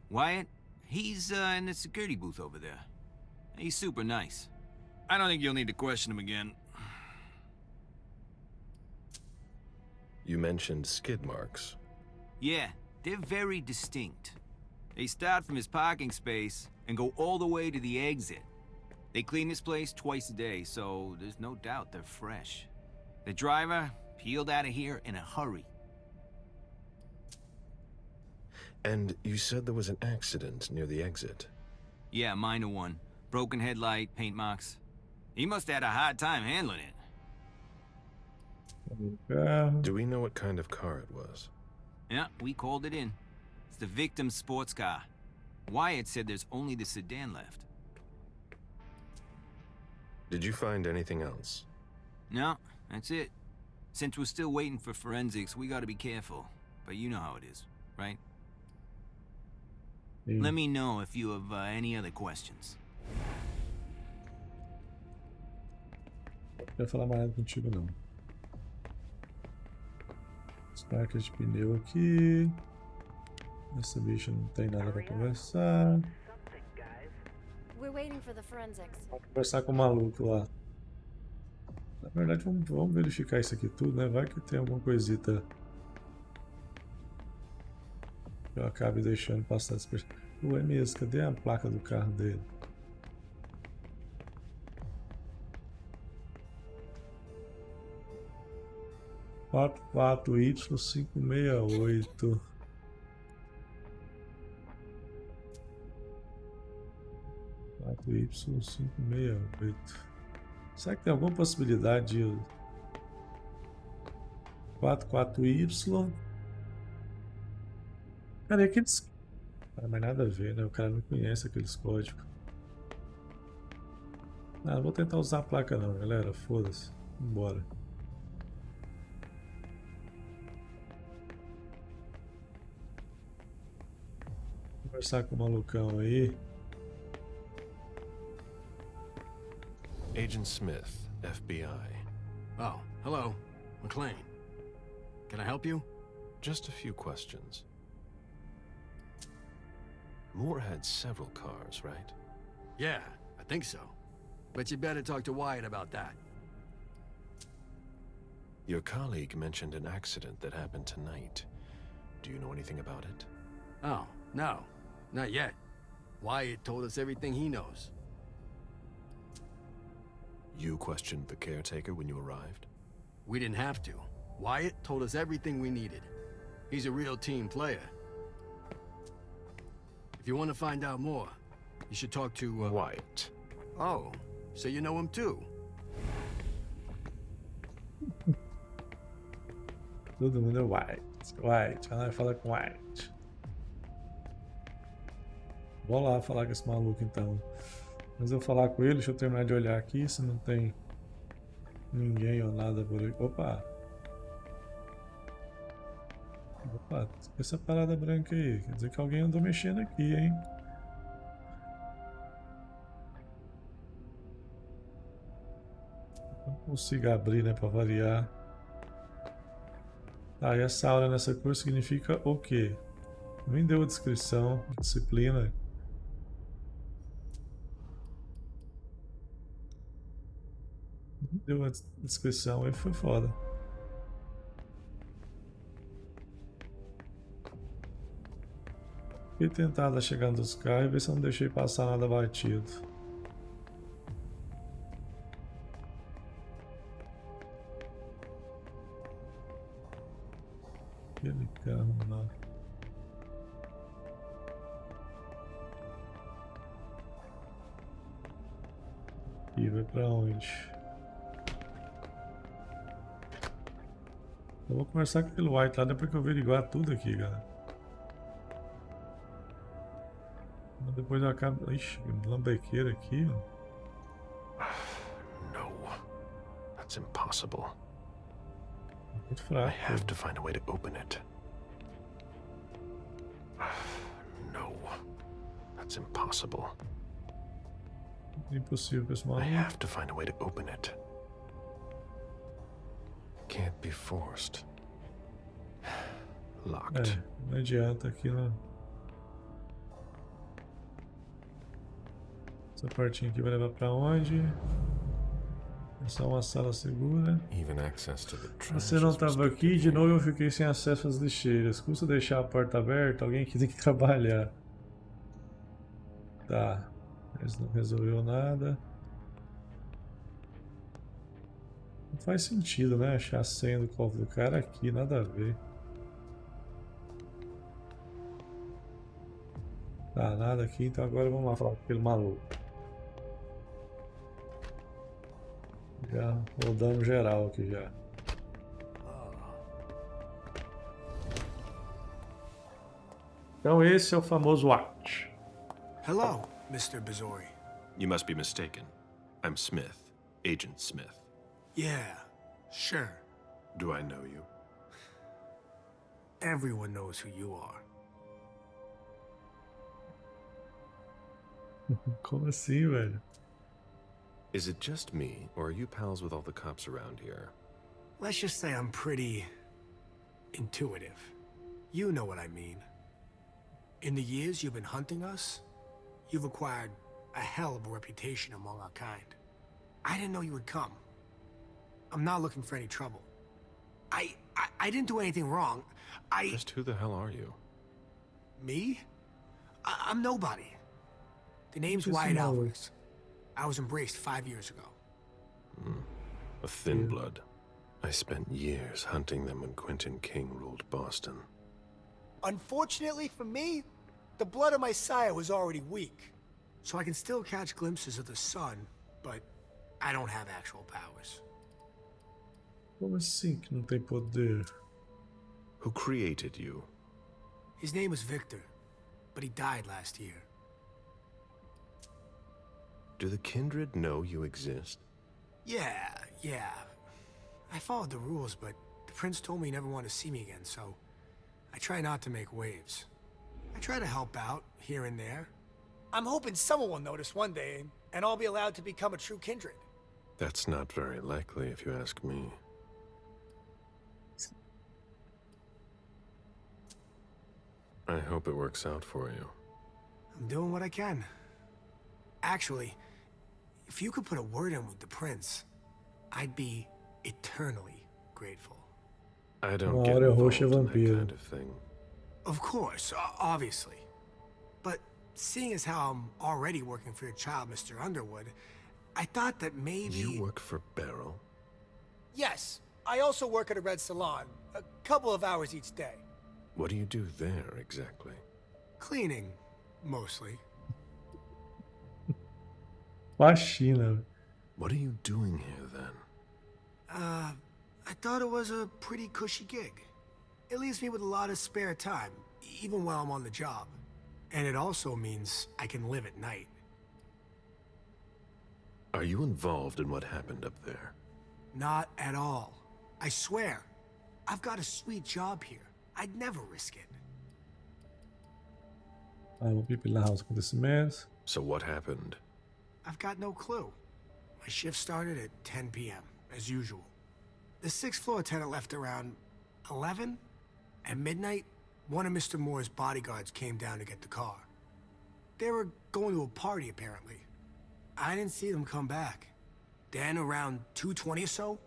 Wyatt? He's in the security booth over there. He's super nice. I don't think you'll need to question him again. You mentioned skid marks. Yeah, they're very distinct. They start from his parking space and go all the way to the exit. They clean this place twice a day, so there's no doubt they're fresh. The driver peeled out of here in a hurry. And you said there was an accident near the exit. Yeah, a minor one. Broken headlight, paint marks. He must have had a hard time handling it. Do we know what kind of car it was? Yeah, we called it in. It's the victim's sports car. Wyatt said there's only the sedan left. Did you find anything else? No, that's it. Since we're still waiting for forensics, we gotta be careful. But you know how it is, right? Let me know if you have any other questions. Não quero falar mais nada contigo, não. As marcas de pneu aqui. Essa bicha não tem nada pra conversar. We're waiting for the forensics. Vamos conversar com o maluco lá. Na verdade, vamos verificar isso aqui tudo, né? Vai que tem alguma coisita que eu acabe deixando passar despercebido. Ué, mesmo, cadê a placa do carro dele? 44Y568. Y568. Será que tem alguma possibilidade de 44Y? Cara, e aqueles... Ah, mas nada a ver, né? O cara não conhece aqueles códigos. Ah, não vou tentar usar a placa não, galera. Foda-se. Vambora. Vou conversar com o malucão aí. Agent Smith, FBI. Oh, hello. McLean. Can I help you? Just a few questions. Moore had several cars, right? Yeah, I think so. But you better talk to Wyatt about that. Your colleague mentioned an accident that happened tonight. Do you know anything about it? Oh, no. Not yet. Wyatt told us everything he knows. You questioned the caretaker when you arrived? We didn't have to. Wyatt told us everything we needed. He's a real team player. If you want to find out more, you should talk to, Wyatt. Oh, so you know him too? Todo mundo é White. White. Ela vai falar com White. Vou lá falar com esse maluco então. Mas eu falar com ele, deixa eu terminar de olhar aqui se não tem ninguém ou nada por aí. Opa! Opa, essa parada branca aí. Quer dizer que alguém andou mexendo aqui, hein? Não consigo abrir, né, pra variar. Tá, e essa aula nessa cor significa o quê? Nem deu a descrição, disciplina. Deu a descrição, aí foi foda. Fiquei tentado chegando dos carros e ver se eu não deixei passar nada batido. Aquele carro lá. E vai pra onde? Eu vou conversar com aquele White lá depois que eu averiguar tudo aqui, galera. Mas depois eu acabo... Ixi, lambequeira aqui, ó. No. That's impossible. Muito I fraco. have to find a way to open it. No. That's impossible. Impossível, pessoal. I have to find a way to open it. Can't be forced. Locked. É, não adianta aqui, não. Essa partinha aqui vai levar pra onde? É só uma sala segura. Even access to the Você não estava aqui, de novo eu fiquei sem acesso às lixeiras. Custa deixar a porta aberta? Alguém aqui tem que trabalhar. Tá. Mas não resolveu nada. Não faz sentido, né? Achar a senha do cofre do cara aqui, nada a ver. Tá, nada aqui, então agora vamos lá falar com aquele maluco. Já rodamos geral aqui já. Então esse é o famoso Watch. Hello, Mr. Bizori. You must be mistaken. I'm Smith, Agent Smith. Yeah, sure. Do I know you? Everyone knows who you are. Como assim, velho? Is it just me, or are you pals with all the cops around here? Let's just say I'm pretty intuitive. You know what I mean. In the years you've been hunting us, you've acquired a hell of a reputation among our kind. I didn't know you would come. I'm not looking for any trouble. I didn't do anything wrong. Just who the hell are you? Me? I'm nobody. The name's Just Wyatt know. Alvarez. I was embraced 5 years ago. A thin blood. I spent years hunting them when Quentin King ruled Boston. Unfortunately for me, the blood of my sire was already weak. So I can still catch glimpses of the sun, but I don't have actual powers. Como assim que não tem poder? Who created you? His name was Victor, but he died last year. Do the kindred know you exist? Yeah. I followed the rules, but the prince told me he never wanted to see me again, so I try not to make waves. I try to help out, here and there. I'm hoping someone will notice one day, and I'll be allowed to become a true kindred. That's not very likely, if you ask me. I hope it works out for you. I'm doing what I can. Actually, if you could put a word in with the prince, I'd be eternally grateful. I don't get involved in that kind of thing. Of course, obviously. But seeing as how I'm already working for your child, Mr. Underwood, I thought that maybe... You work for Beryl? Yes. I also work at a red salon, a couple of hours each day. What do you do there, exactly? Cleaning, mostly. Faxina. What are you doing here, then? I thought it was a pretty cushy gig. It leaves me with a lot of spare time, even while I'm on the job. And it also means I can live at night. Are you involved in what happened up there? Not at all. I swear. I've got a sweet job here. I'd never risk it. Vou pipilar os acontecimentos. So what happened? I've got no clue. My shift started at 10 p.m., as usual. The 6th floor tenant left around 11. At midnight, one of Mr. Moore's bodyguards came down to get the car. They were going to a party, apparently. I didn't see them come back. Then, around 2:20 or so,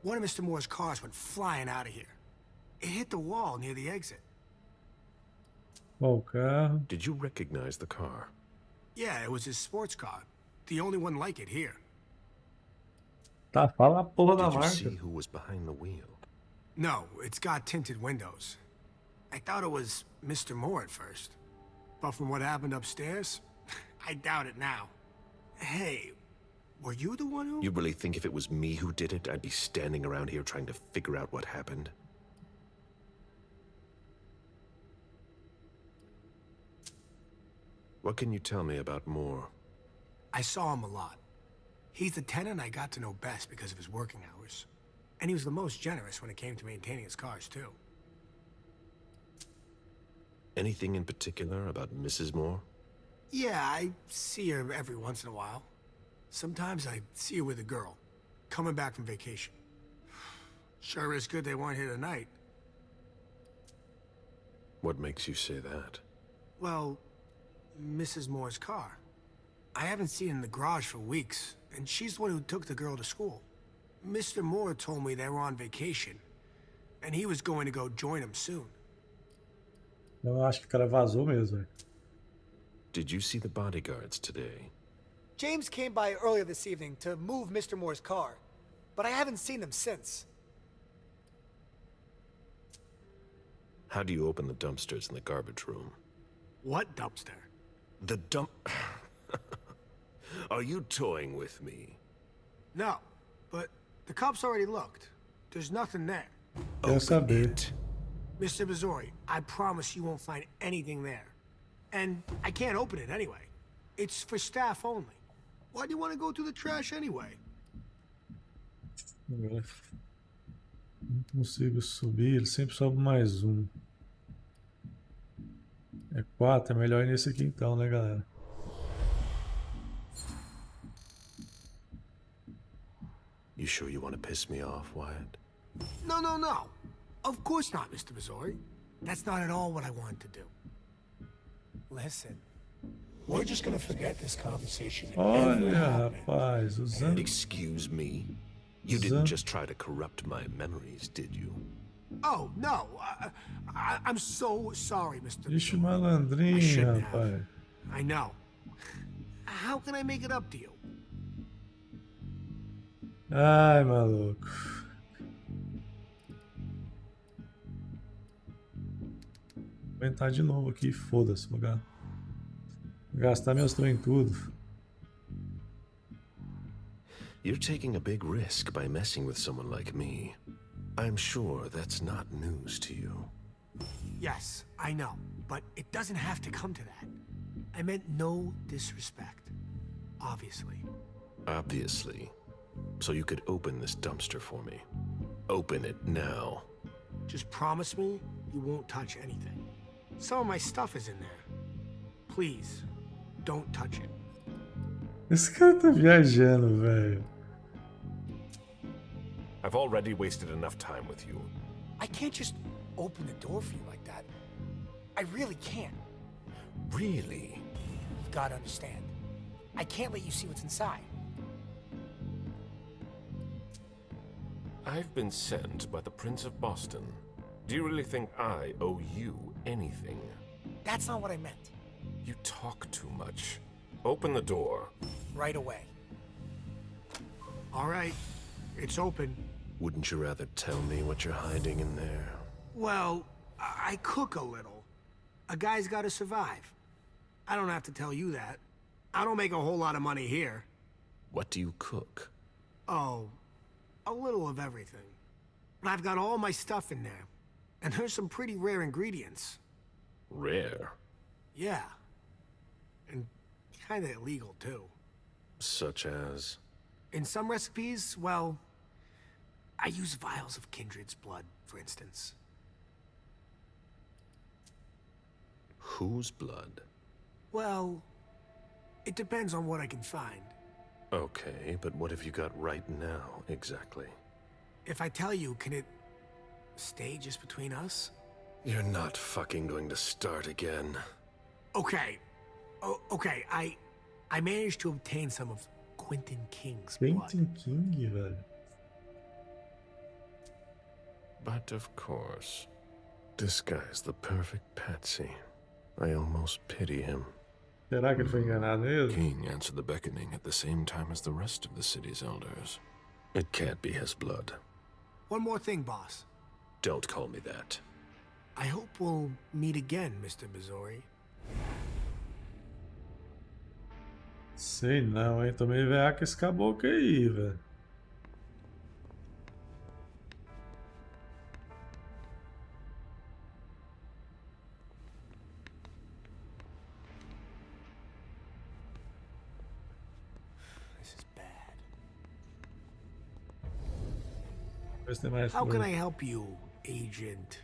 one of Mr. Moore's cars went flying out of here. It hit the wall near the exit. Bom, o carro. Did you recognize the car? Yeah, it was his sports car. The only one like it here. Tá, fala a porra da Did you marca. see who was behind the wheel? No, it's got tinted windows. I thought it was Mr. Moore at first. But from what happened upstairs, I doubt it now. Hey, were you the one who... You really think if it was me who did it, I'd be standing around here trying to figure out what happened? What can you tell me about Moore? I saw him a lot. He's the tenant I got to know best because of his working hours. And he was the most generous when it came to maintaining his cars, too. Anything in particular about Mrs. Moore? Yeah, I see her every once in a while. Sometimes I see her with a girl, coming back from vacation. Sure is good they weren't here tonight. What makes you say that? Well, Mrs. Moore's car. I haven't seen her in the garage for weeks, and she's the one who took the girl to school. Mr. Moore told me they were on vacation, and he was going to go join them soon. Eu acho que o cara vazou mesmo, velho. Did you see the bodyguards today? James came by earlier this evening to move Mr. Moore's car, but I haven't seen them since. How do you open the dumpsters in the garbage room? What dumpster? The dump... Are you toying with me? No, but the cops already looked. There's nothing there. Quero saber. Mr. Missouri, I promise you won't find anything there. And I can't open it anyway. It's for staff only. Why do you want to go through the trash anyway? Agora não consigo subir, ele sempre sobe mais um. É 4, é melhor ir nesse aqui então, né, galera? You sure you want to piss me off, Wyatt? No, no, no. Of course not, Mr. Missouri. That's not at all what I wanted to do. Listen, we're just gonna forget this conversation. Olha, rapaz, usando. Excuse me? You didn't just try to corrupt my memories, did you? Oh, no. I'm so sorry, Mr. Vixe, Missouri. I malandrinho, shouldn't have. rapaz. I know. How can I make it up to you? Ai, maluco. Vou entrar de novo aqui, foda-se, vou gastar meus trem em tudo. You're taking a big risk by messing with someone like me. I'm sure that's not news to you. Yes, I know, but it doesn't have to come to that. I meant no disrespect. Obviously. Obviously. So you could open this dumpster for me. Open it now. Just promise me you won't touch anything. Some of my stuff is in there. Please, don't touch it. Esse cara tá viajando, velho. I've already wasted enough time with you. I can't just open the door for you like that. I really can't. Really? You've got to understand. I can't let you see what's inside. I've been sent by the Prince of Boston. Do you really think I owe you anything? That's not what I meant. You talk too much. Open the door. Right away. All right, it's open. Wouldn't you rather tell me what you're hiding in there? Well, I cook a little. A guy's got to survive. I don't have to tell you that. I don't make a whole lot of money here. What do you cook? Oh, a little of everything. But I've got all my stuff in there. And there's some pretty rare ingredients. Rare? Yeah. And kinda illegal, too. Such as? In some recipes, well, I use vials of kindred's blood, for instance. Whose blood? Well, it depends on what I can find. Okay, but what have you got right now, exactly? If I tell you, can it stay just between us? You're not fucking going to start again. Okay. Okay, I managed to obtain some of Quentin King's blood. Quentin King, velho. But of course, this guy's the perfect patsy. I almost pity him. Será que ele foi enganado mesmo? King answered the beckoning at the same time as the rest of the city's elders. It can't be his blood. One more thing, boss. Don't call me that. I hope we'll meet again, Mr. Missouri. Sei não, hein? Tô meio veaco esse caboclo aí, velho. This is bad. Ver se tem mais How can I coisa. help you, Agent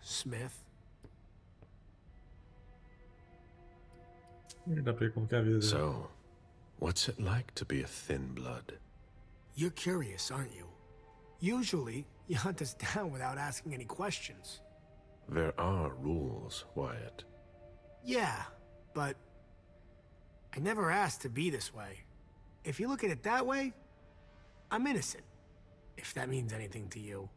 Smith? Dá pra ver como que é a vida dele. So, what's it like to be a thin blood? You're curious, aren't you? Usually, you hunt us down without asking any questions. There are rules, Wyatt. Yeah, but I never asked to be this way. If you look at it that way, I'm innocent. If that means anything to you.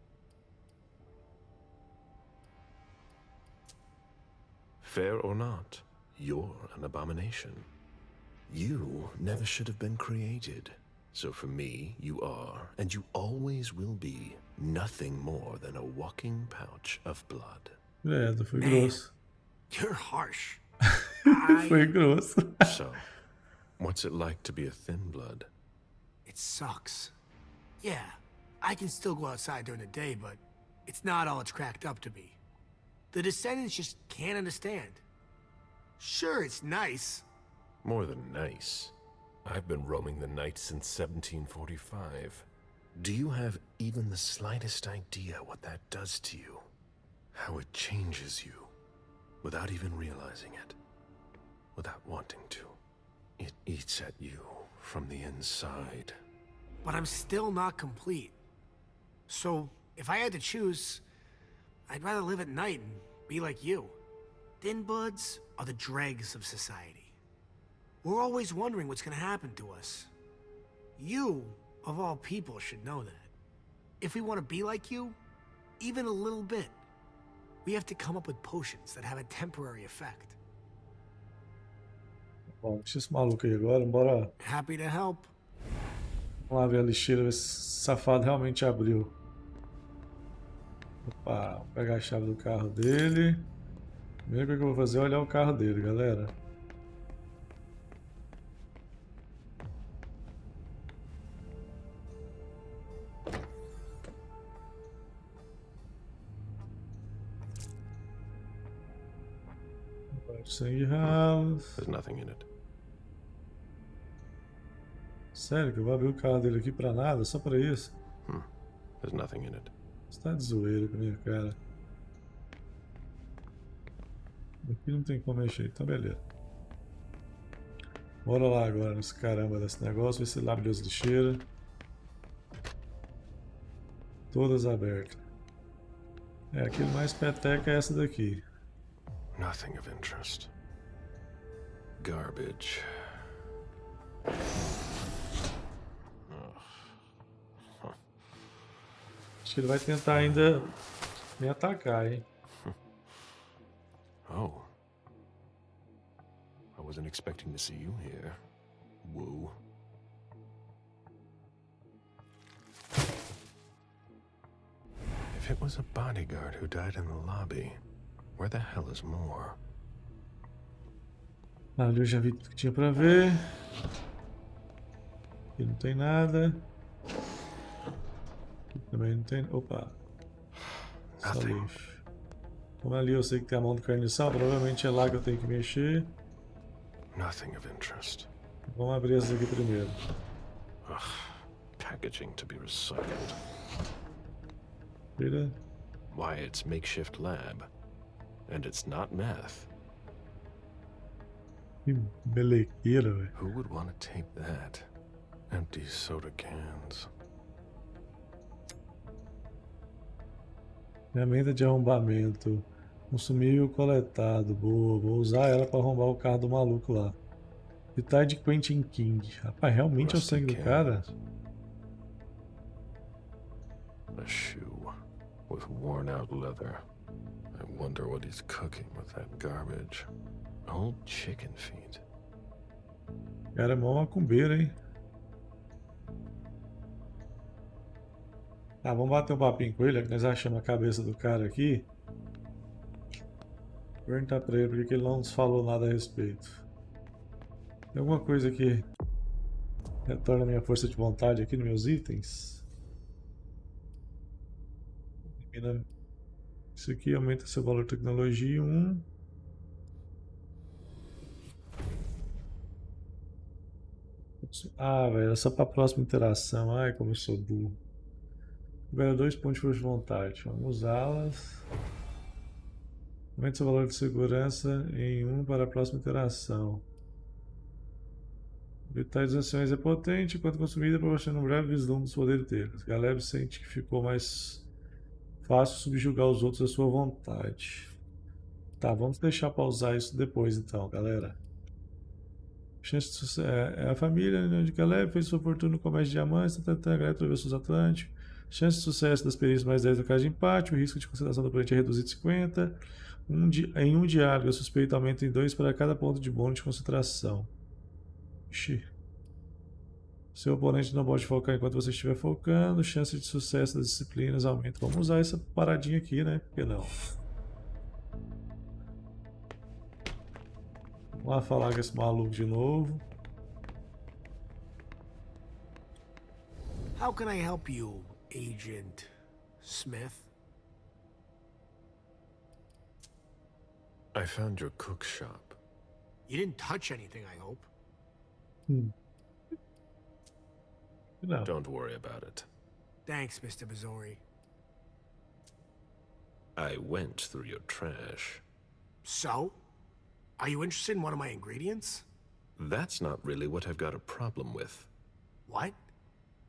Fair or not, you're an abomination. You never should have been created. So for me, you are, and you always will be, nothing more than a walking pouch of blood. Credo, foi Man. grosso. You're harsh. Foi grosso. So, what's it like to be a thin blood? It sucks. Yeah, I can still go outside during the day, but it's not all it's cracked up to be. The descendants just can't understand. Sure, it's nice. More than nice. I've been roaming the night since 1745. Do you have even the slightest idea what that does to you? How it changes you, without even realizing it, without wanting to. It eats at you from the inside. But I'm still not complete. So, if I had to choose, I'd rather live at night and be like you. Thin bloods are the dregs of society. We're always wondering what's gonna happen to us. You, of all people, should know that. If we want to be like you, even a little bit, we have to come up with potions that have a temporary effect. Bom, deixa esse maluco aí agora, bora. Happy to help. Vamos lá ver a lixeira, ver se esse safado realmente abriu. Opa, vou pegar a chave do carro dele. primeira coisa que eu vou fazer é olhar o carro dele, galera. Sangue ralos. There's nothing in it. Sério que eu vou abrir o carro dele aqui pra nada, só pra isso? There's nothing in it. Você tá de zoeira com a minha cara. Aqui não tem como mexer, então beleza. Bora lá agora nesse caramba desse negócio, ver se ele abre as lixeiras. Todas abertas. É, aquele mais peteca é essa daqui. Nothing of interest. Garbage. Acho que ele vai tentar ainda me atacar, hein? Oh. I wasn't expecting to see you here. Woo. If it was a bodyguard who died in the lobby, where the hell is Moore? Ali eu já vi tudo que tinha pra ver. Aqui não tem nada. Aqui também não tem. Opa! Só lixo. Como ali eu sei que tem a mão do carniçal, provavelmente é lá que eu tenho que mexer. Nothing of interest. Vamos abrir essas aqui primeiro. Packaging to be recycled. Vira. Why, it's makeshift lab. And it's not meth. Que melequeira, velho. Who would want to tape that? Empty soda cans. Ferramenta de arrombamento. Consumível coletado. Boa. Vou usar ela pra arrombar o carro do maluco lá. Detalhe de Quentin King. Rapaz, realmente é o sangue do cara? A shoe with worn out leather. I wonder what he's cooking with that garbage. Old chicken feet. O cara é mó macumbeiro, hein? Tá, vamos bater um papinho com ele, que nós achamos a cabeça do cara aqui. Perguntar pra ele porque ele não nos falou nada a respeito. Tem alguma coisa que retorna a minha força de vontade aqui nos meus itens? Isso aqui aumenta seu valor de tecnologia 1. Ah, velho, é só pra próxima interação. Ai, como eu sou burro. Libera 2 pontos de força de vontade. Vamos usá-las. Aumente seu valor de segurança em 1 para a próxima interação. Detalhe das ações é potente, enquanto consumida proporciona um breve vislumbre dos poderes deles. Galeb sente que ficou mais fácil subjugar os outros à sua vontade. Tá, vamos deixar para usar isso depois então, galera. Chance de sucesso. A família de Galeb fez sua fortuna no comércio de diamantes, Galeb atravessou os Atlânticos. Chance de sucesso das perícias mais 10 no caso de empate, o risco de concentração do oponente é reduzido de 50. Em um diálogo, a suspeita aumenta em 2 para cada ponto de bônus de concentração. Ixi. Seu oponente não pode focar enquanto você estiver focando. Chance de sucesso das disciplinas aumenta. Vamos usar essa paradinha aqui, né? Por que não? Vamos lá falar com esse maluco de novo. How can I help you, Agent Smith? I found your cook shop. You didn't touch anything, I hope. Não. Don't worry about it. Thanks, Mr. Bazori. I went through your trash. So? Are you interested in one of my ingredients? That's not really what I've got a problem with. What?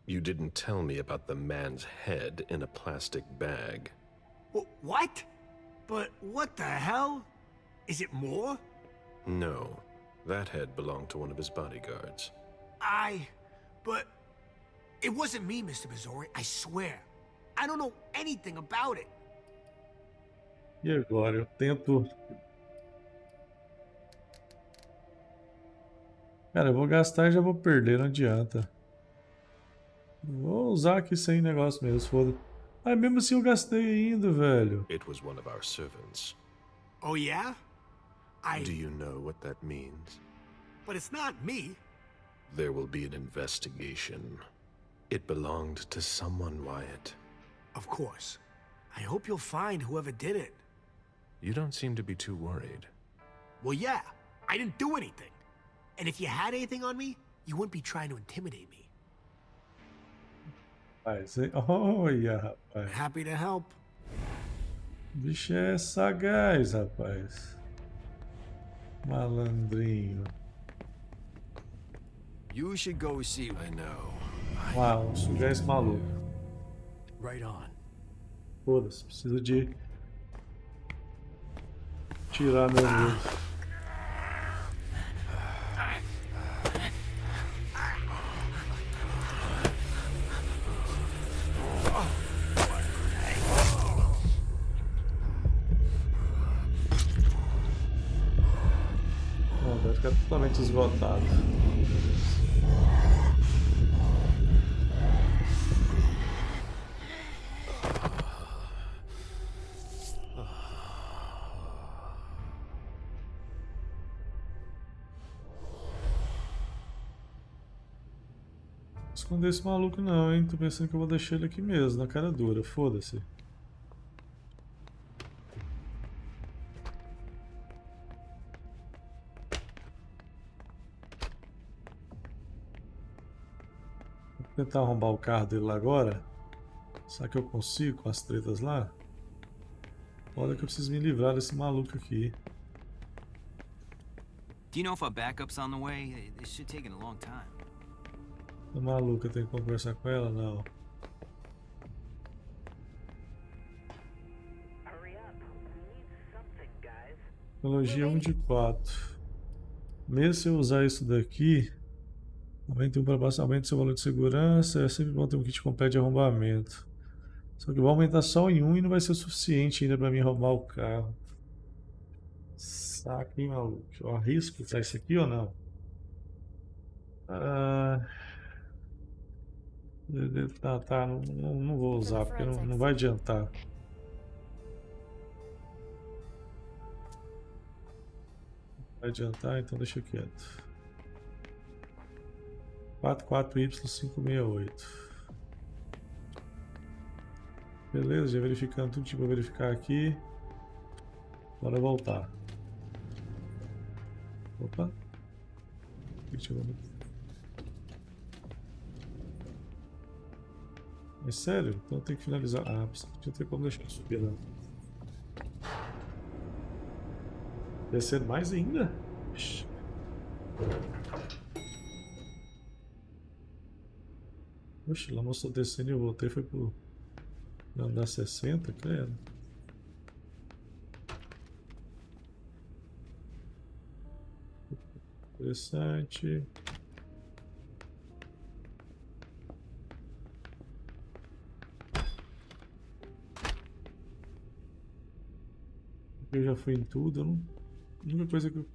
You didn't tell me about the man's head in a plastic bag. What? But what the hell? Is it more? No. That head belonged to one of his bodyguards. But it wasn't me, Mr. Bazori, I swear. I don't know anything about it. E agora? Eu tento... Cara, eu vou gastar e já vou perder, não adianta. Vou usar aqui sem negócio mesmo, foda. Mas mesmo assim eu gastei ainda, velho. It was one of our servants. Oh yeah? Do you know what that means? But it's not me. There will be an investigation. It belonged to someone, Wyatt. Of course. I hope you'll find whoever did it. You don't seem to be too worried. Well, yeah. I didn't do anything. And if you had anything on me, you wouldn't be trying to intimidate me. Olha, rapaz. Happy to help. O bicho é sagaz, rapaz. Malandrinho. You should go see. I know. Uau, sujar esse maluco. Right on. Foda-se, preciso de tirar meu medo. Bom, deve ficar totalmente esgotado. Esconder esse maluco não, hein? Tô pensando que eu vou deixar ele aqui mesmo, na cara dura, foda-se. Vou tentar arrombar o carro dele lá agora. Será que eu consigo com as tretas lá? Olha que eu preciso me livrar desse maluco aqui. Do you know if a backup's on the way? This should take a long time. Tá maluca, eu tenho que conversar com ela? Não. Tecnologia 1 de 4. Mesmo se eu usar isso daqui, aumente um para baixo, aumente seu valor de segurança. É sempre bom ter um kit completo de arrombamento. Só que vai aumentar só em 1 e não vai ser o suficiente ainda para mim roubar o carro. Saca, hein, maluco? Eu arrisco usar isso aqui ou não? Tá, não vou usar porque não vai adiantar. Não vai adiantar, então deixa quieto. 44Y568. Beleza, já verificando tudo que tinha pra verificar aqui. Bora voltar. Opa. É sério? Então tem que finalizar. Ah, não tem como deixar subir não. Descendo mais ainda? Ixi. Oxe, lá mostrou descendo e eu voltei, foi pro andar 60, credo. Interessante. Eu já fui em tudo, a única coisa que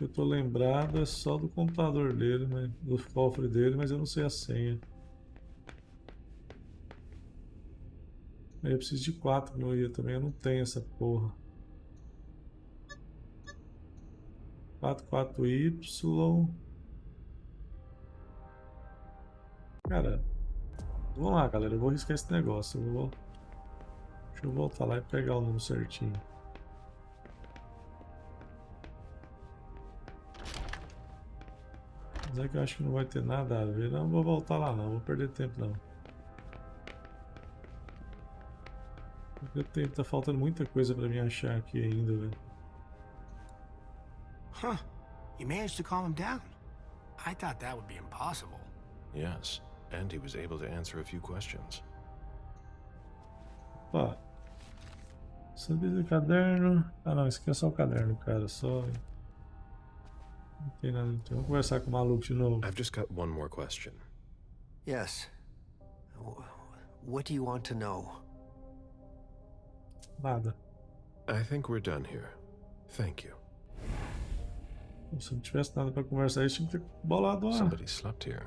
eu tô lembrado é só do computador dele, né? Do cofre dele, mas eu não sei a senha. Aí eu preciso de 4 no IA também, eu não tenho essa porra. 44Y. Cara, vamos lá, galera, eu vou riscar esse negócio. Deixa eu voltar lá e pegar o número certinho. Mas é que eu acho que não vai ter nada a ver. Não vou voltar lá não, vou perder tempo não. Tá faltando muita coisa pra me achar aqui ainda, velho. Huh. You managed to calm him down. I thought that would be impossible. Yes, and he was able to answer a few questions. Opa. Subir do caderno. Ah não, esse aqui é só o caderno, cara. Só. Não tem nada. Então vamos conversar com o maluco de novo. I've just got one more question. Yes. What do you want to know? Nada. I think we're done here. Thank you. Se não tivesse nada pra conversar, eles tinham que ter bolado lá. Somebody slept here.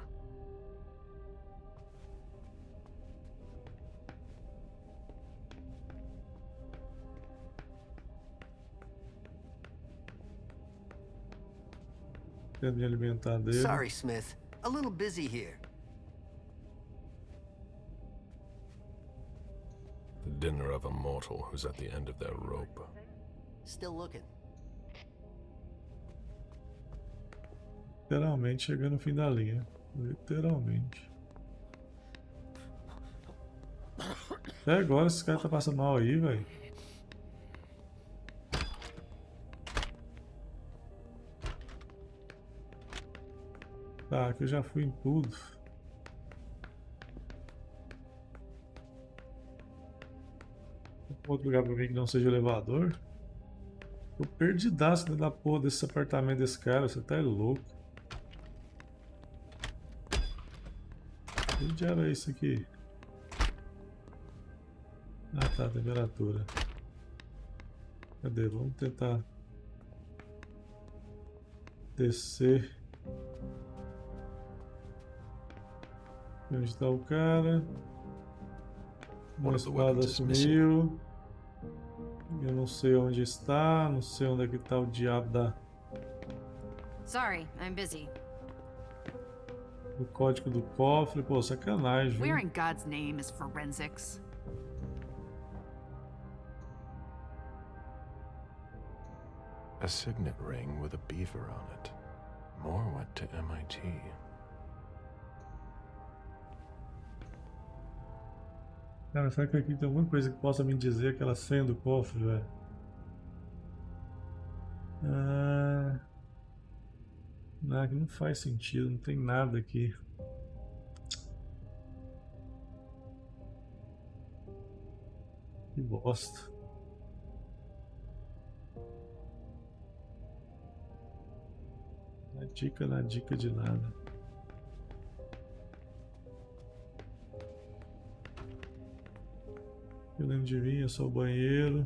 Tendo me alimentar dele. Sorry, Smith. A little busy here. The dinner of a mortal who's at the end of their rope. Still looking. Literalmente chegando no fim da linha. Literalmente. Até agora esse cara tá passando mal aí, velho. Tá, aqui eu já fui em tudo. Tem outro lugar pra mim que não seja elevador? Tô perdidaço dentro da porra desse apartamento desse cara, você tá louco. Que diabo é isso aqui? Ah tá, temperatura. Cadê? Vamos tentar descer. Onde está o cara? Uma espada sumiu. Eu não sei onde está, não sei onde é que tá o diabo da... Sorry, I'm busy. O código do cofre. Pô, sacanagem, Where viu? in God's name is forensics? A signet ring with a beaver on it. Moore went to MIT. Cara, será que aqui tem alguma coisa que possa me dizer aquela senha do cofre, velho? Não, aqui não faz sentido, não tem nada aqui. Que bosta. Na dica de nada. Eu lembro de vir, é só o banheiro.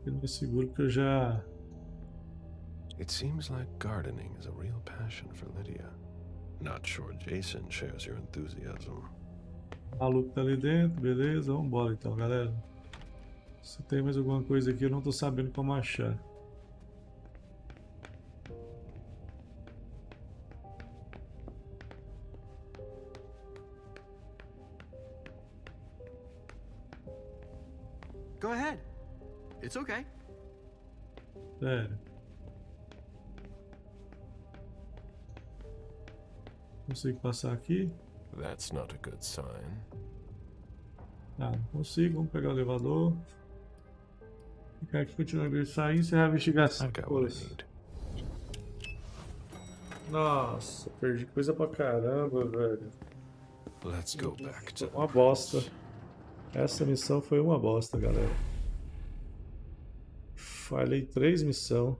Eu não me seguro porque eu já... It seems like gardening is a real passion for Lydia. Not sure Jason shares your enthusiasm. O maluco tá ali dentro, beleza? Vambora então, galera. Se tem mais alguma coisa aqui, eu não tô sabendo como achar. Go ahead. It's okay. Sério. Consigo passar aqui? That's not a good sign. Ah, não consigo. Vamos pegar o elevador. Ficar aqui, continuar a sair e encerrar a investigação. I've got what I need. Nossa, perdi coisa pra caramba, velho. Let's go back to Uma bosta. Essa missão foi uma bosta, galera. Falhei 3 missões.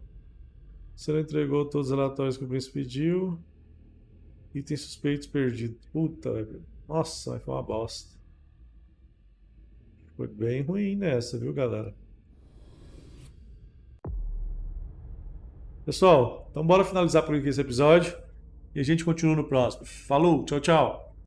Você não entregou todos os relatórios que o príncipe pediu. Itens suspeitos perdidos. Puta, velho. Nossa, foi uma bosta. Foi bem ruim nessa, viu, galera? Pessoal, então bora finalizar por aqui esse episódio. E a gente continua no próximo. Falou, tchau, tchau.